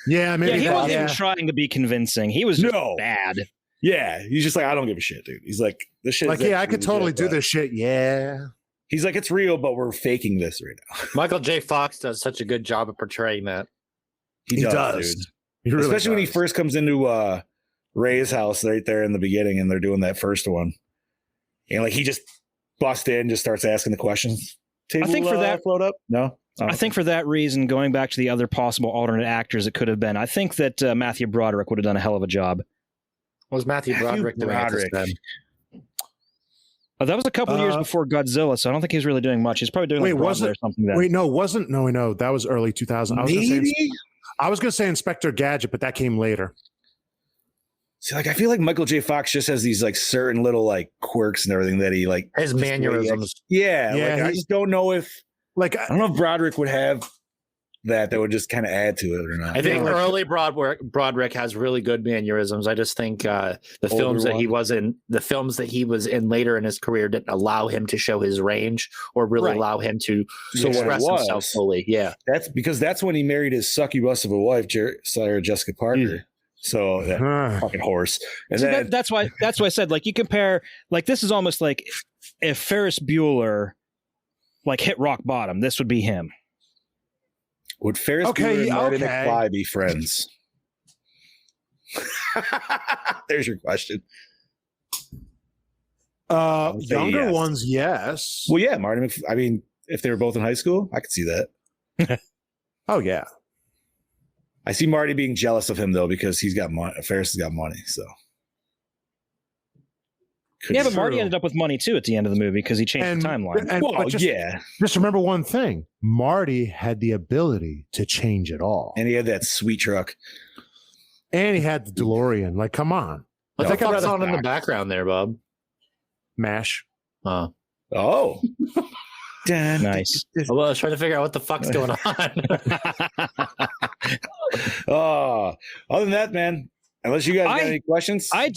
Yeah, maybe. Yeah, he wasn't even trying to be convincing. He was just bad. Yeah, he's just like, I don't give a shit, dude. He's like, this shit. Like, yeah, I could totally do this shit. Yeah. He's like, it's real, but we're faking this right now. Michael J. Fox does such a good job of portraying that. He does. Dude. He really Especially when he first comes into Ray's house right there in the beginning, and they're doing that first one. And like, he just busts in, just starts asking the questions. I think for that float up. No. I think for that reason, going back to the other possible alternate actors it could have been, I think that Matthew Broderick would have done a hell of a job. What was Matthew Broderick doing at this time? That was a couple of years before Godzilla, so I don't think he's really doing much. He's probably doing like Broadway or something. No, that was early 2000. I was going to say Inspector Gadget, but that came later. See, like, I feel like Michael J. Fox just has these like certain little like quirks and everything that he like his mannerisms. I just don't know if I don't know if Broderick would have that would just kind of add to it or not. I think early Broderick has really good mannerisms. I just think the films that he was in later in his career didn't allow him to show his range or really allow him to express himself fully. Yeah, that's when he married his succubus of a wife, Sarah Jessica Parker. So fucking horse. And then, that's why I said, like, you compare, like, this is almost like if Ferris Bueller like hit rock bottom, this would be him. Would Ferris Bueller and Marty McFly be friends? There's your question. Younger ones, yes. Well, yeah, Marty McFly. I mean, if they were both in high school, I could see that. Oh, yeah. I see Marty being jealous of him, though, because he's got money. Ferris has got money, so. But Marty ended up with money, too, at the end of the movie because he changed the timeline. Just remember one thing. Marty had the ability to change it all. And he had that sweet truck. And he had the DeLorean. Like, come on. What the fuck's on in the background there, Bob? MASH. Oh. Nice. Well, I was trying to figure out what the fuck's going on. Other than that, man, unless you guys got any questions, I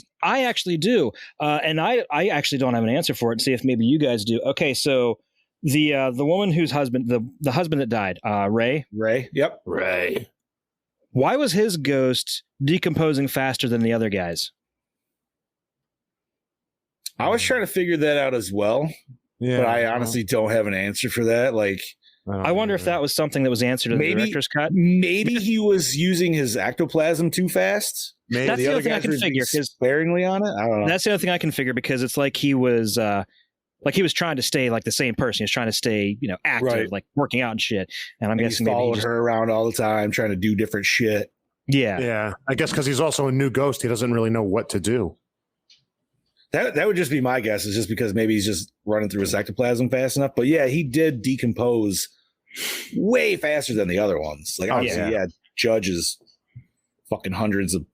actually do, and I actually don't have an answer for it. And see if maybe you guys do. Okay, so the woman whose husband, the husband that died, Ray. Yep. Ray. Why was his ghost decomposing faster than the other guys? I was trying to figure that out as well. Yeah, but I honestly don't have an answer for that. Like, I wonder if that was something that was answered in the director's cut. Maybe he was using his ectoplasm too fast. Maybe that's the other thing I can figure. Sparingly on it. I don't know. That's the other thing I can figure because it's like he was like he was trying to stay like the same person. He was trying to stay, active, Right. like working out and shit. And I'm guessing he's maybe following her around all the time, trying to do different shit. Yeah. I guess because he's also a new ghost, he doesn't really know what to do. That would just be my guess. Is just because maybe he's just running through his ectoplasm fast enough. But yeah, he did decompose way faster than the other ones. Like obviously, Judge is fucking hundreds of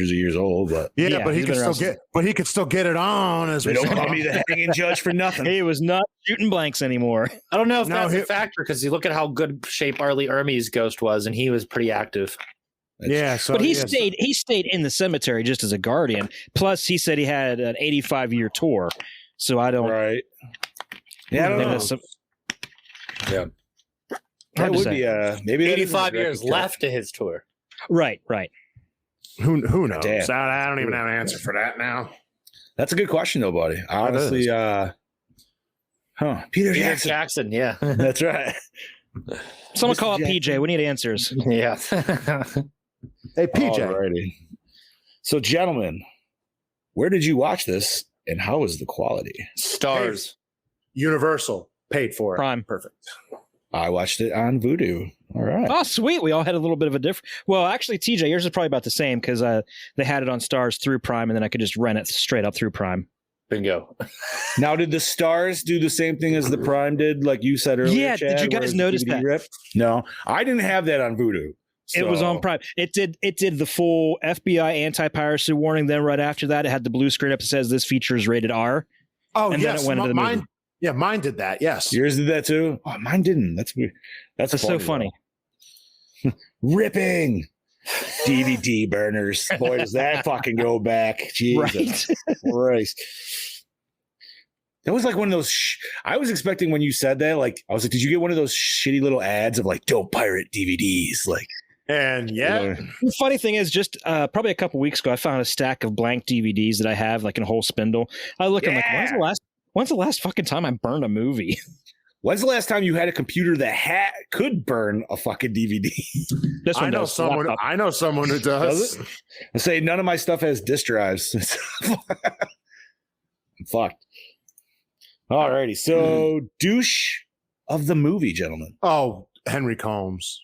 years old, but but he could still get it on. As they we don't say. call me the hanging judge for nothing. He was not shooting blanks anymore. I don't know if that's a factor because you look at how good shape Arlie Ermey's ghost was, and he was pretty active. But he stayed in the cemetery just as a guardian. Plus, he said he had an 85-year tour. So I don't. Right. Yeah, I don't know. Yeah. That would be maybe 85 years left to his tour. Right. Who knows? Damn. I don't even have an answer for that now. That's a good question, though, buddy. Honestly, Peter Jackson, yeah. That's right. Someone call up PJ. We need answers. Yeah. Hey, PJ. Alrighty. So, gentlemen, where did you watch this, and how was the quality? Stars. Universal paid for it. Prime. Perfect. I watched it on Vudu. All right. Oh, sweet. We all had a little bit of a different. Well, actually, TJ, yours is probably about the same because they had it on Stars through Prime, and then I could just rent it straight up through Prime. Bingo. Now, did the Stars do the same thing as the Prime did, like you said earlier? Yeah. Chad, did you guys notice that? Rip? No, I didn't have that on Vudu. It was on Prime. It did the full FBI anti-piracy warning. Then right after that, it had the blue screen up that says this feature is rated R. Oh, and yes. then it went into the movie. Yeah, mine did that. Yes. Yours did that too? Oh, mine didn't. That's weird. That's so funny. Ripping DVD burners. Boy, does that fucking go back. Jesus Christ. That was like one of those. I was expecting when you said that, like, I was like, did you get one of those shitty little ads of like, don't pirate DVDs? Like, and The funny thing is, just probably a couple weeks ago, I found a stack of blank DVDs that I have, like in a whole spindle. I look, I'm like, when's the last fucking time I burned a movie? When's the last time you had a computer that could burn a fucking DVD? I know someone who does. I say none of my stuff has disk drives. I'm fucked. Alrighty, so douche of the movie, gentlemen. Oh, Henry Combs.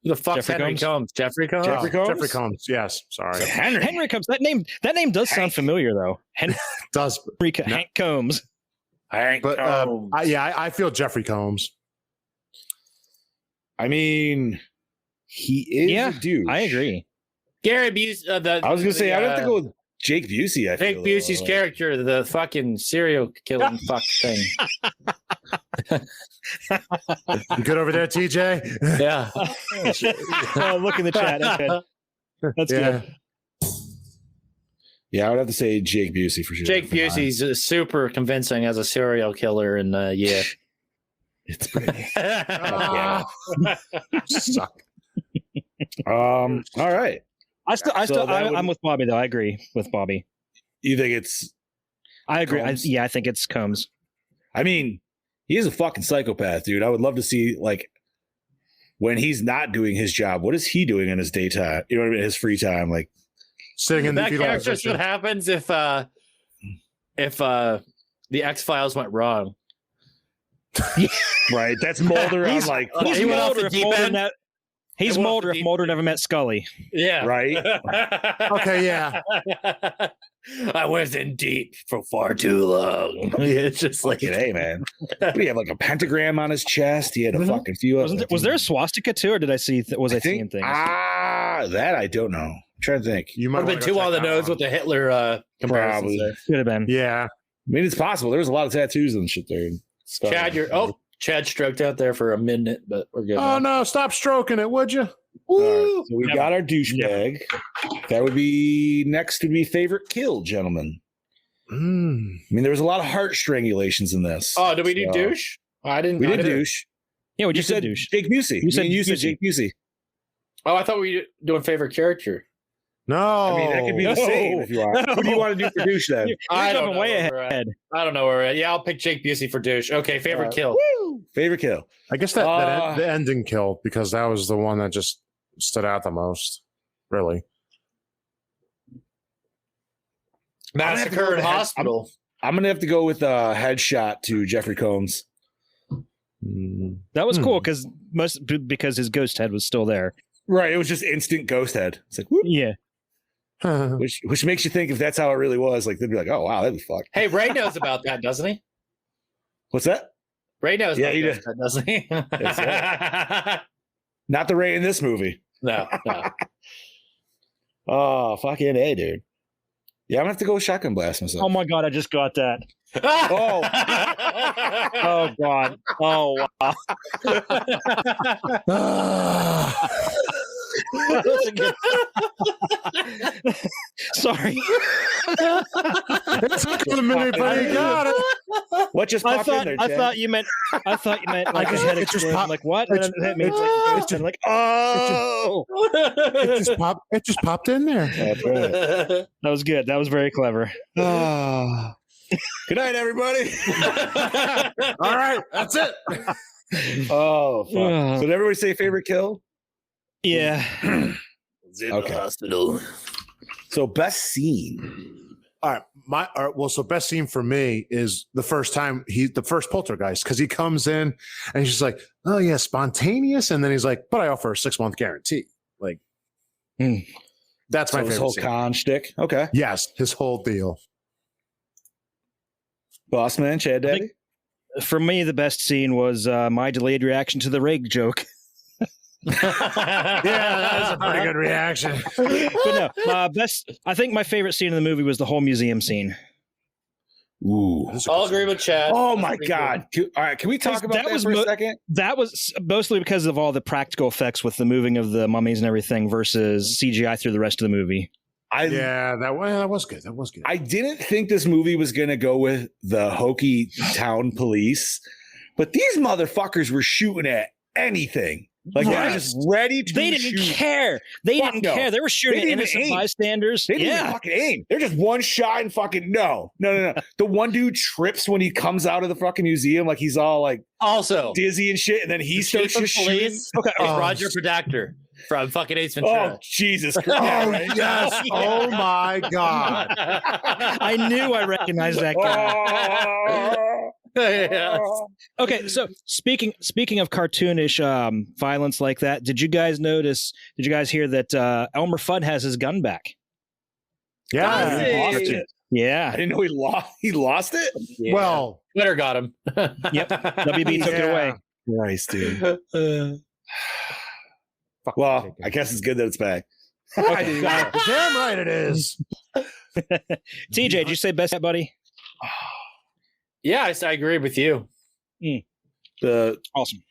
Who the fuck's Henry Combs? Jeffrey Combs? Jeffrey Combs. Yes. Sorry. Henry Combs. That name does sound familiar though. Henry does. Hank Combs. But I feel Jeffrey Combs. I mean, he is a douche. I agree. Gary Busey. I was gonna say I'd have to go with Jake Busey. Jake Busey's character, the fucking serial killing fuck thing. You good over there, TJ? Yeah. Look in the chat. That's good. Yeah, I would have to say Jake Busey for sure. Jake Busey's super convincing as a serial killer, and yeah, it's pretty. Suck. All right. I'm with Bobby though. I agree with Bobby. You think it's? I agree. I think it's Combs. I mean, he is a fucking psychopath, dude. I would love to see like when he's not doing his job. What is he doing in his daytime? You know what I mean? His free time, like sitting in that character's what happens if the X-Files went wrong. Right. That's Mulder. He's Mulder if Mulder. He's Mulder if Mulder never met Scully. Yeah. Right. Okay. Yeah. I was in deep for far too long. It's just like, hey, man. What do you have, like a pentagram on his chest? He had a fucking few. Was there a swastika too, or did I see? Was I seeing things? That I don't know. I'm trying to think. You might have been too on the nose with the Hitler comparison. Probably could have been. Yeah. I mean, it's possible. There was a lot of tattoos and shit there. Chad stroked out there for a minute, but we're good. Oh no! Stop stroking it, would you? So we got our douchebag. That would be next. Would be favorite kill, gentlemen. I mean, there was a lot of heart strangulations in this. Oh, did we do douche? I didn't. We did douche. Yeah, we just said douche. Jake Busey. You said Jake Busey. Oh, I thought we were doing favorite character. No, I mean that could be the same if you want. No. Who do you want to do for douche then? I don't know way where ahead. I don't know where we're at. Yeah, I'll pick Jake Busey for douche. Okay, favorite kill. Woo! Favorite kill. I guess the ending kill, because that was the one that just stood out the most. Really. Massacre in Hospital. I'm gonna have to go with a headshot to Jeffrey Combs. That was cool because his ghost head was still there. Right, it was just instant ghost head. It's like, whoop. Yeah. which makes you think if that's how it really was, like they'd be like, oh wow, that'd be fucked. Hey, Ray knows about that, doesn't he? What's that? Ray knows. Yeah, about he that, does. doesn't he? Not the Ray in this movie. No. Oh, fucking A, dude. Yeah, I'm gonna have to go with shotgun blast myself. Oh my god, I just got that. Oh. Oh god. Oh wow. Sorry. It's a minute, but you got it. What just popped in there, Chad? I thought you meant like I just- his head it just exploded. popped- Like what? it And then it hit me. just- It's like, oh. It just popped in there. That's right. That was good. That was very clever. Ah. Good night, everybody. All right, that's it. Oh, fuck. So did everybody say favorite kill? Yeah. Okay. Hospital. So best scene. All right, well, so best scene for me is the first poltergeist, because he comes in and he's just like, oh yeah, spontaneous, and then he's like, but I offer a 6-month guarantee. Like, that's my So his favorite whole scene. con shtick. Okay. Yes, his whole deal. Boss man, Chad Daddy. For me, the best scene was my delayed reaction to the rig joke. Yeah, that was a pretty good reaction. But no, I think my favorite scene in the movie was the whole museum scene. Ooh. I'll agree with Chad. Oh my God. All right, can we talk about that for a second? That was mostly because of all the practical effects with the moving of the mummies and everything versus CGI through the rest of the movie. That was good. That was good. I didn't think this movie was going to go with the hokey town police, but these motherfuckers were shooting at anything. Like they were just ready to They didn't shoot. care. They Fuck didn't no. care. They were shooting They at didn't innocent aim. bystanders. They didn't even fucking aim. They're just one shot and fucking no. The one dude trips when he comes out of the fucking museum, like he's all like Also dizzy and shit, and then he starts just shooting. Okay, Roger Predactor from fucking Ace Ventura. Oh Jesus Christ! Oh yes! Oh my God! I knew I recognized that guy. Yes. Okay, so speaking of cartoonish violence like that, did you guys hear that Elmer Fudd has his gun back? Yeah, he lost it. Yeah. I didn't know he lost it. Yeah. Well, Twitter got him. Yep. WB took it away. Nice, dude. Well, I guess it's good that it's back. Okay. Damn right it is. TJ, did you say best, buddy? Yeah, I agree with you. Awesome.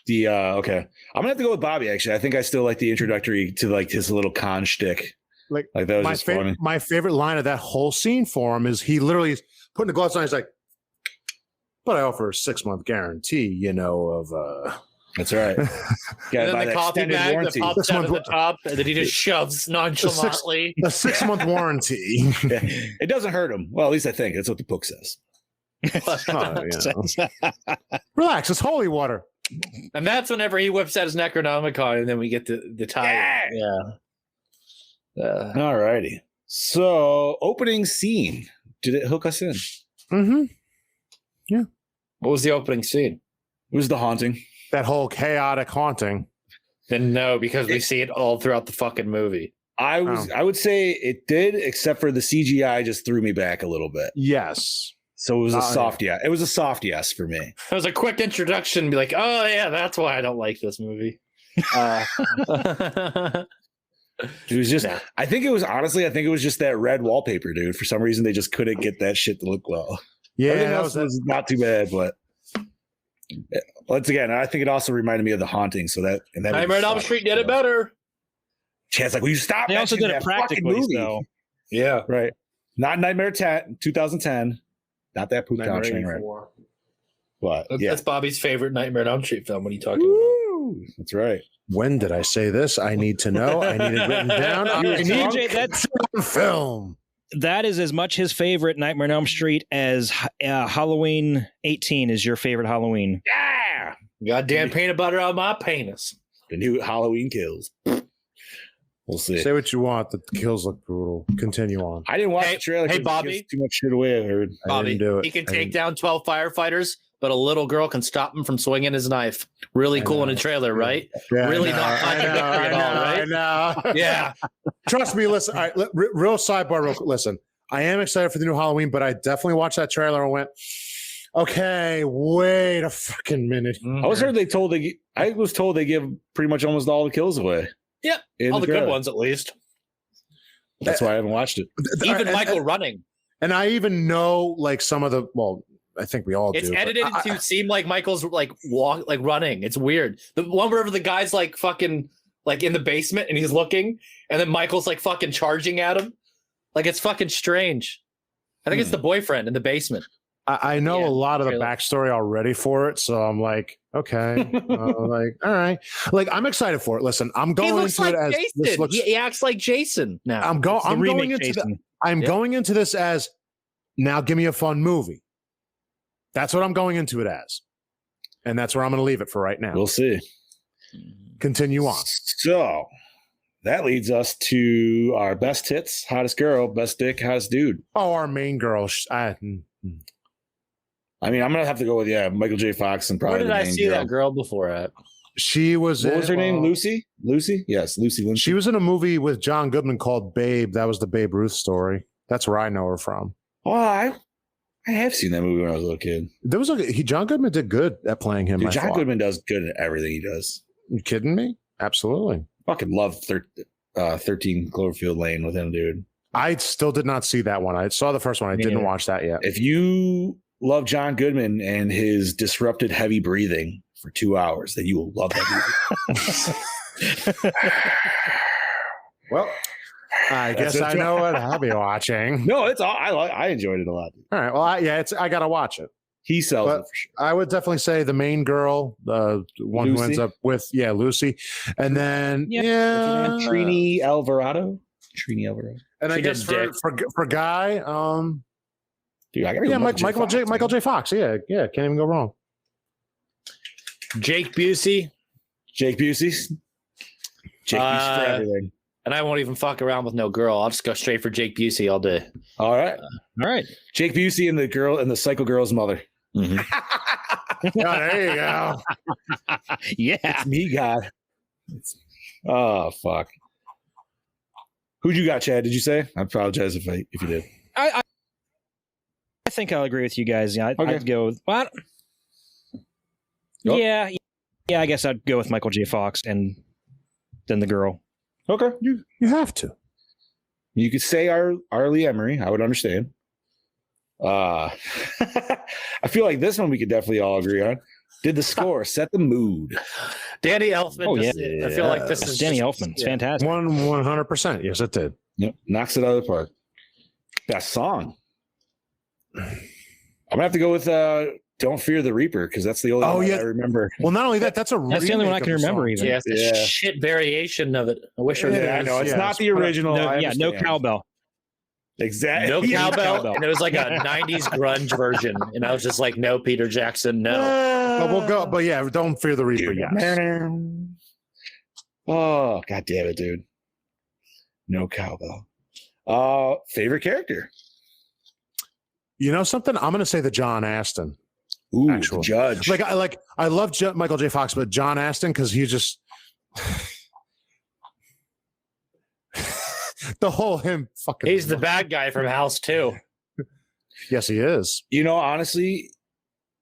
Okay. I'm gonna have to go with Bobby. Actually, I think I still like the introductory to like his little con shtick. Like that was just funny. My favorite line of that whole scene for him is he literally is putting the gloves on. He's like, "But I offer a 6-month guarantee." Of That's right. And then the coffee bag that pops out of the top, and then he just shoves nonchalantly. a 6-month warranty. Yeah. It doesn't hurt him. Well, at least I think that's what the book says. Relax, it's holy water. And that's whenever he whips out his Necronomicon, and then we get the tie. Yeah. All righty. So, opening scene. Did it hook us in? Mm-hmm. Yeah. What was the opening scene? It was the haunting. That whole chaotic haunting. Then no, because we see it all throughout the fucking movie. I would say it did, except for the CGI just threw me back a little bit. Yes. So it was a soft yes. It was a soft yes for me. It was a quick introduction, be like, oh yeah, that's why I don't like this movie. It was just, I think it was just that red wallpaper, dude. For some reason, they just couldn't get that shit to look well. Yeah, everything else was not too bad, but once again, I think it also reminded me of the haunting. So that Nightmare on Elm Street did it better. Chad's like, will you stop? They also did it practically, though. Yeah, right. Not Nightmare 2010. Not that poop town train, right? But that's Bobby's favorite Nightmare on Elm Street film. What are you talking about? That's right. When did I say this? I need to know. I need it written down. TJ, that's film. That is as much his favorite Nightmare on Elm Street as Halloween 18 is your favorite Halloween. Yeah. Goddamn peanut butter on my penis. The new Halloween Kills. We'll see. Say what you want. The kills look brutal. Continue on. I didn't watch the trailer. Hey, 'cause it Bobby. gives too much shit away. I heard. Bobby, do it. he can I take didn't- down 12 firefighters, but a little girl can stop him from swinging his knife. Really cool in a trailer, right? Yeah, Really I know, not contradictory at all, right? I know. Yeah. Trust me. Listen. All right. Real sidebar. Real quick. Listen. I am excited for the new Halloween, but I definitely watched that trailer and went, "Okay, wait a fucking minute." I was told they give pretty much almost all the kills away. Yeah, in all the good trailer. ones at least. That's why I haven't watched it. Even Michael running. And I even know like some of the. Well, I think we all It's do. edited to seem like Michael's like running. It's weird. The one where the guy's like fucking like in the basement and he's looking, and then Michael's like fucking charging at him. Like it's fucking strange. I think it's the boyfriend in the basement. I know a lot of the backstory already for it, so I'm like, okay, like, all right, like I'm excited for it. Listen, I'm going He looks into like it as Jason. this looks. He acts like Jason now. I'm going into Jason. going into this as now. Give me a fun movie. That's what I'm going into it as, and that's where I'm going to leave it for right now. We'll see. Continue on. So that leads us to our best hits, hottest girl, best dick, hottest dude. Oh, our main girl. I mean, I'm gonna have to go with Michael J. Fox and probably. Where did the I main see girl. that girl before at? She was. What was her name? Lucy. Lucy. Yes, Lucy Lynch. She was in a movie with John Goodman called Babe. That was the Babe Ruth story. That's where I know her from. Oh, I have seen that movie when I was a little kid. There was John Goodman did good at playing him. Dude, John Goodman does good at everything he does. You kidding me? Absolutely. Fucking love 13 Cloverfield Lane with him, dude. I still did not see that one. I saw the first one. I didn't watch that yet. If you love John Goodman and his disrupted heavy breathing for 2 hours, then you will love that movie. Well, I guess I know what I'll be watching. No, it's all I enjoyed it a lot. All right. Well, I gotta watch it. He sells But it for sure. I would definitely say the main girl, the one who ends Lucy? up with Lucy, and then Trini Alvarado. And I She guess did for Guy, Dude, I gotta go Michael J. Fox. Yeah, can't even go wrong. Jake Busey. Jake Busey for everything. And I won't even fuck around with no girl. I'll just go straight for Jake Busey all day. All right. All right. Jake Busey and the girl and the psycho girl's mother. Oh, there you go. Yeah. It's me, God. Oh, fuck. Who'd you got, Chad? Did you say? I apologize if you did. I think I'll agree with you guys. Yeah, I'd go with what? Yep. Yeah. I guess I'd go with Michael J. Fox and then the girl. Okay. You have to. You could say Arlie Emery. I would understand. I feel like this one we could definitely all agree on. Did the score set the mood? Danny Elfman. Oh, just- yeah. I feel like this is Danny just- Elfman. It's yeah. fantastic. 100%. Yes, it did. Yep. Knocks it out of the park. Best song. I'm gonna have to go with Don't Fear the Reaper because that's the only one I remember. Well, not only that, that's the only one I can remember even. Yeah, it's a shit variation of it. I wish I was I know. It's not the original. No cowbell. Exactly. No cowbell. And it was like a 90s grunge version. And I was just like, no, Peter Jackson, no. But we'll go. But yeah, Don't Fear the Reaper. Yes. Oh, God damn it, dude. No cowbell. Favorite character? You know something? I'm going to say the John Aston. Ooh, actual the Judge. I love Michael J. Fox, but John Aston because he just the whole him fucking. He's the bad guy from House 2. Yes, he is. You know, honestly,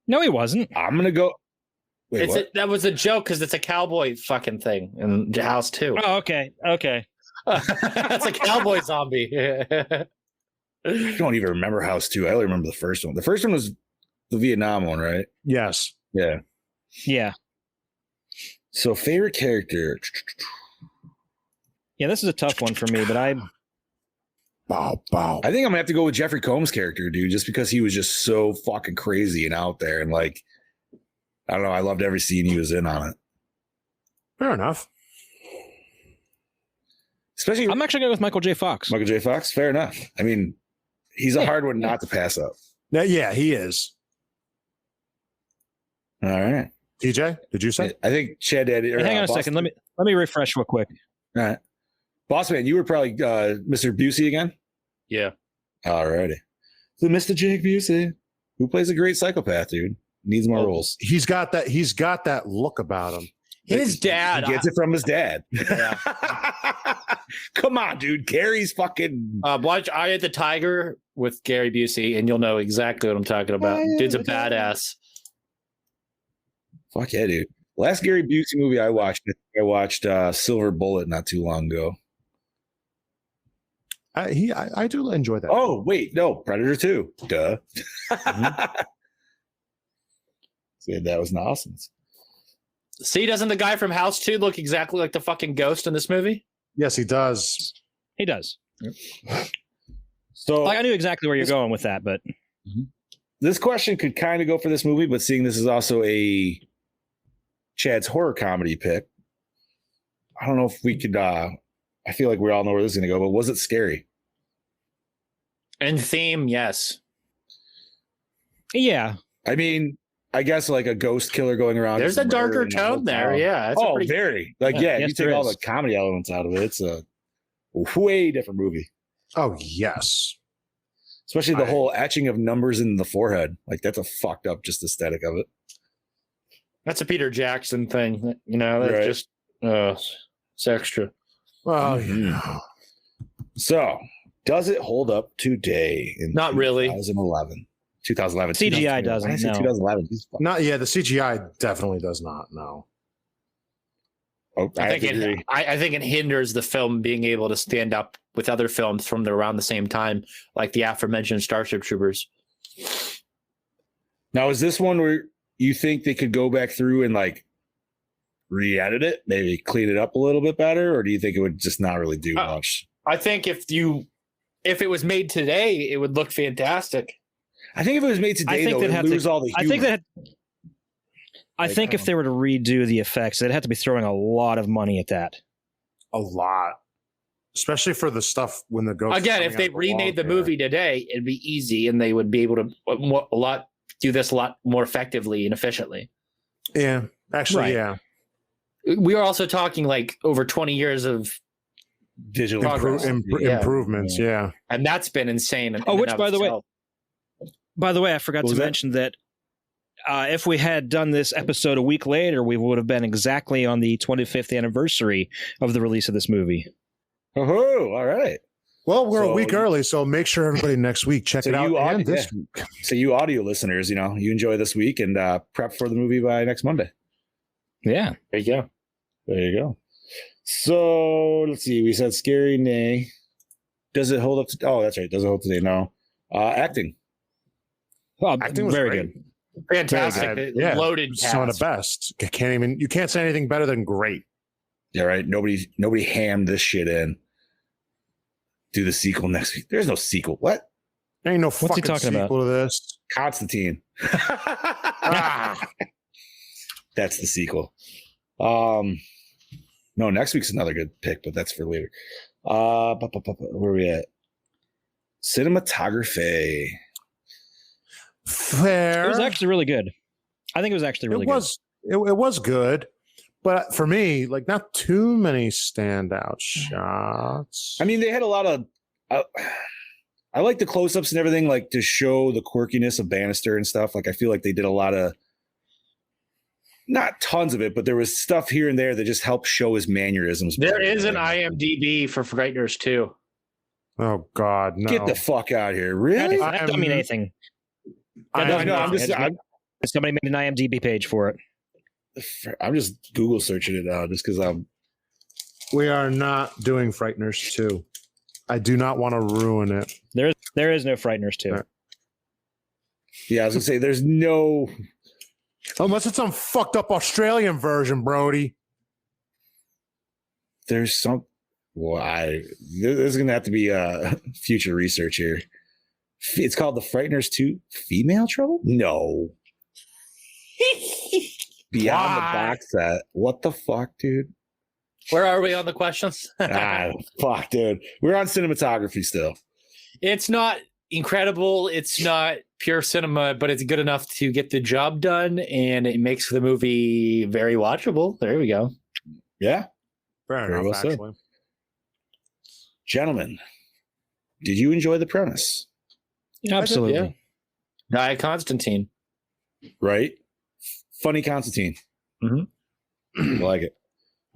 no, he wasn't. I'm gonna go. Wait, That was a joke because it's a cowboy fucking thing in House 2. Oh, okay. That's a cowboy zombie. I don't even remember House 2. I only remember the first one. The first one was the Vietnam one, right? Yes. Yeah. Yeah. So favorite character. Yeah, this is a tough one for me, but I think I'm gonna have to go with Jeffrey Combs' character, dude, just because he was just so fucking crazy and out there, and like, I don't know, I loved every scene he was in on it. Fair enough. Especially, I'm actually going with Michael J. Fox. Michael J. Fox, fair enough. I mean, he's a hard one not to pass up. Yeah, he is. All right, TJ, did you say? I think Chad did. Hang on a second. Let me refresh real quick. All right. Boss man, you were probably Mr. Busey again? Yeah. Alrighty. So Mr. Jake Busey, who plays a great psychopath, dude. Needs more roles. He's got that look about him. His dad He gets it from his dad. Yeah. Come on, dude. Gary's fucking watch Eye of the Tiger with Gary Busey, and you'll know exactly what I'm talking about. Dude's a badass. Fuck yeah, dude. Last Gary Busey movie I watched Silver Bullet not too long ago. I do enjoy that. Oh, wait, no, Predator 2. Duh. See, that was nonsense. See, doesn't the guy from House 2 look exactly like the fucking ghost in this movie? Yes, he does. He does. So I knew exactly where you're going with that, but this question could kind of go for this movie, but seeing this is also a Chad's horror comedy pick, I don't know if we could I feel like we all know where this is going to go, but was it scary? In theme, yes. Yeah. I mean, I guess like a ghost killer going around. There's a darker tone there. Yeah. Oh, very. Like, yeah, yes, you take all the comedy elements out of it. It's a way different movie. Oh, yes. Especially the whole etching of numbers in the forehead. Like, that's a fucked up just aesthetic of it. That's a Peter Jackson thing. You know, that's just, it's extra. Well, So, does it hold up today? Not really. 2011. CGI doesn't. I say No. 2011. Not the CGI definitely does not. No. Oh, I think it hinders the film being able to stand up with other films from around the same time, like the aforementioned Starship Troopers. Now, is this one where you think they could go back through and like re-edit it, maybe clean it up a little bit better, or do you think it would just not really do much? I think if it was made today, it would look fantastic. I think if it was made today, though, it would lose all the humor. I think if they were to redo the effects, they'd have to be throwing a lot of money at that. A lot. Especially for the stuff when the ghost. Again, if they remade the movie today, it'd be easy and they would be able to do this a lot more effectively and efficiently. Yeah. Actually, yeah. We are also talking like over 20 years of digital improvements. Yeah. And that's been insane. Which, by the way, I forgot to mention that if we had done this episode a week later, we would have been exactly on the 25th anniversary of the release of this movie. Oh, all right. Well, we're a week early, so make sure everybody next week check it out. And this week. So you audio listeners, you enjoy this week and prep for the movie by next Monday. Yeah. There you go. There you go. So let's see. We said scary, nay. Does it hold up? That's right. Does it hold today? No. Acting. Well, acting was very great. Good. Fantastic. Loaded cast. Some of the best. You can't say anything better than great. Yeah, right. Nobody hammed this shit in. Do the sequel next week. There's no sequel. What? There ain't no What's he fucking talking sequel about? to this. Constantine. That's the sequel. No, next week's another good pick, but that's for later. Where are we at? Cinematography. Fair. It was actually really good. I think it was actually really good. It was good, but for me, like not too many standout shots. I mean, they had a lot of. I like the close-ups and everything, like to show the quirkiness of Bannister and stuff. Like I feel like they did a lot of, not tons of it, but there was stuff here and there that just helped show his mannerisms. There is an IMDb for Frighteners too. Oh God, no! Get the fuck out of here! Really? That doesn't mean anything. Somebody made an IMDb page for it. I'm just Google searching it now just because We are not doing Frighteners 2. I do not want to ruin it. There is no Frighteners 2. Yeah, I was gonna say there's no. Unless it's some fucked up Australian version, Brody. There's some. Well, there's gonna have to be future research here. It's called The Frighteners 2 Female Trouble? No. Beyond the box set. What the fuck, dude? Where are we on the questions? Fuck, dude. We're on cinematography still. It's not incredible. It's not pure cinema, but it's good enough to get the job done, and it makes the movie very watchable. There we go. Yeah. Fair enough, actually. Gentlemen, did you enjoy the premise? Absolutely. Yeah. Constantine. Right? Funny Constantine. Mm-hmm. I like it.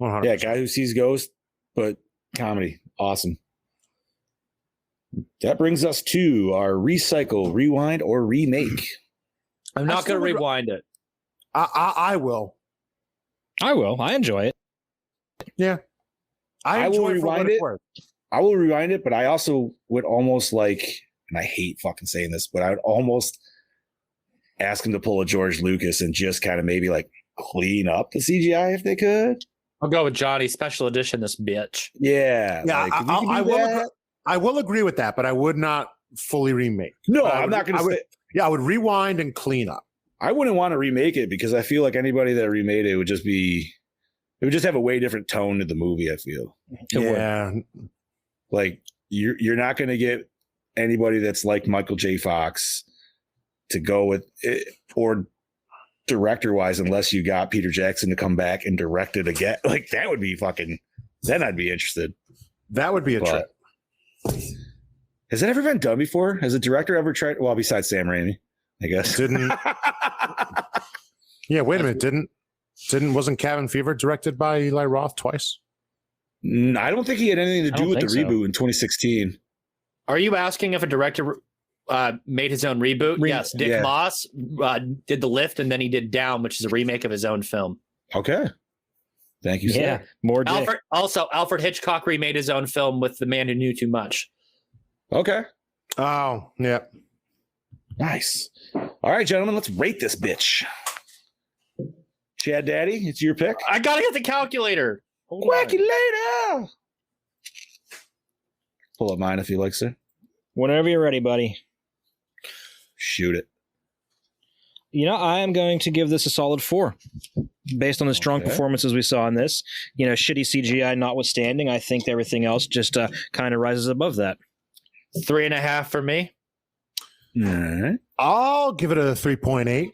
100%. Yeah, guy who sees ghosts, but comedy. Awesome. That brings us to our recycle, rewind, or remake. I'm not going to rewind it. I will. I will. I enjoy it. Yeah. I will rewind it. I will rewind it, but I also would almost like, and I hate fucking saying this, but I would almost ask him to pull a George Lucas and just kind of maybe like clean up the CGI if they could. I'll go with Johnny Special Edition, this bitch. Yeah. Yeah, like, I will agree with that, but I would not fully remake. No, I'm not going to say. Yeah, I would rewind and clean up. I wouldn't want to remake it because I feel like anybody that remade it would just have a way different tone to the movie, I feel. Yeah. Like you're not going to get anybody that's like Michael J. Fox to go with it, or director wise, unless you got Peter Jackson to come back and direct it again. Like that would be fucking, then I'd be interested. That would be a trip. Has that ever been done before? Has a director ever tried? Well, besides Sam Raimi, I guess. Yeah, wait a minute. Wasn't Cabin Fever directed by Eli Roth twice? I don't think he had anything to do with the reboot in 2016. Are you asking if a director made his own reboot? Yes. Dick Moss did The Lift, and then he did Down, which is a remake of his own film. Okay. Thank you, sir. Yeah, more Alfred Hitchcock remade his own film with The Man Who Knew Too Much. Okay. Oh, yeah. Nice. All right, gentlemen, let's rate this bitch. Chad Daddy, it's your pick. I gotta get the calculator. Calculator. Pull up mine if you like, sir. Whenever you're ready, buddy. Shoot it. You know, I am going to give this a solid 4. Based on the strong performances we saw in this. You know, shitty CGI notwithstanding, I think everything else just kind of rises above that. 3.5 for me. All right. I'll give it a 3.8.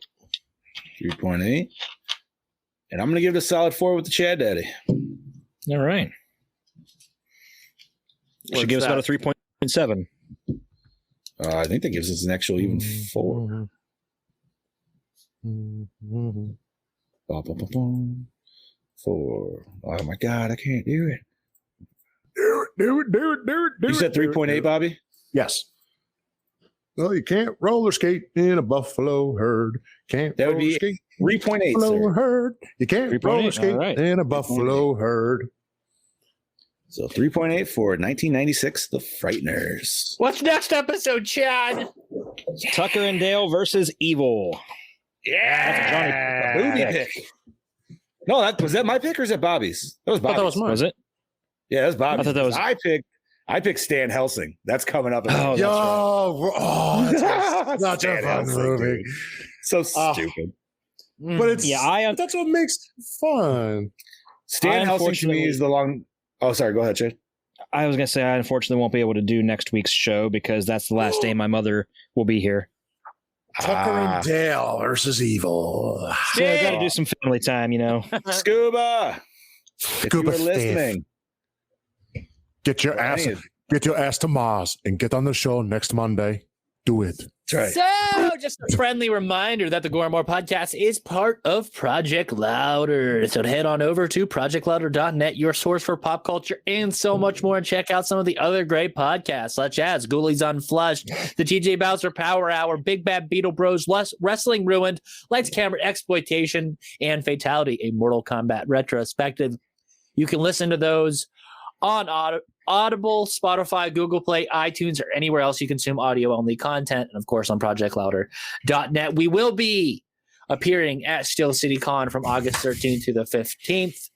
3.8. And I'm going to give it a solid 4 with the Chad Daddy. All right. Should give us about a 3.7. I think that gives us an actual even 4. Mm-hmm. 4. Oh my God, I can't do it. Do it. You said 3.8, Bobby? Yes. Well, you can't roller skate in a buffalo herd. Can't that would roller be skate 3.8. Buffalo herd. You can't roller skate in a buffalo herd. So 3.8 for 1996, The Frighteners. What's next episode, Chad? Tucker and Dale versus Evil. Yeah, movie pick. No, was that my pick or is that Bobby's? That was Bobby's. I thought that was mine. Was it? Yeah, that's Bobby's. I thought that was. I picked Stan Helsing. That's coming up. That's such a fun movie. Dude. So stupid. But it's that's what makes it fun. Stan Helsing to me is the long. Oh, sorry. Go ahead, Chad. I was gonna say I unfortunately won't be able to do next week's show because that's the last day my mother will be here. Tucker and Dale versus Evil. So I got to do some family time, you know. Scuba. If you were listening, get your ass to Mars and get on the show next Monday. Do it. That's right. So, just a friendly reminder that the Gore N More podcast is part of Project Louder. So head on over to projectlouder.net, your source for pop culture and so much more, and check out some of the other great podcasts, such as Ghoulies Unflushed, the TJ Bowser Power Hour, Big Bad Beetle Bros, Wrestling Ruined, Lights, Camera, Exploitation, and Fatality, a Mortal Kombat retrospective. You can listen to those on Audible, Spotify, Google Play, iTunes, or anywhere else you consume audio-only content, and of course on projectlouder.net. We will be appearing at Steel City Con from August 13th to the 15th.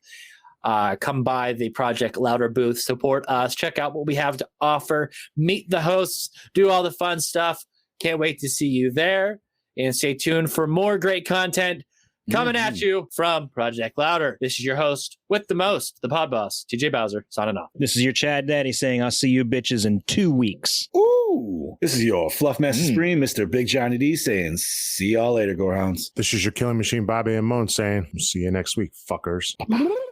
Come by the Project Louder booth, support us, check out what we have to offer, meet the hosts, do all the fun stuff. Can't wait to see you there, and stay tuned for more great content coming at you from Project Louder. This is your host with the most, the pod boss, TJ Bowser, signing off. This is your Chad Daddy saying, I'll see you bitches in 2 weeks. Ooh. This is your Fluff Master Supreme, Mr. Big Johnny D saying, see y'all later, Gorehounds. This is your Killing Machine, Bobby and Moan saying, see you next week, fuckers.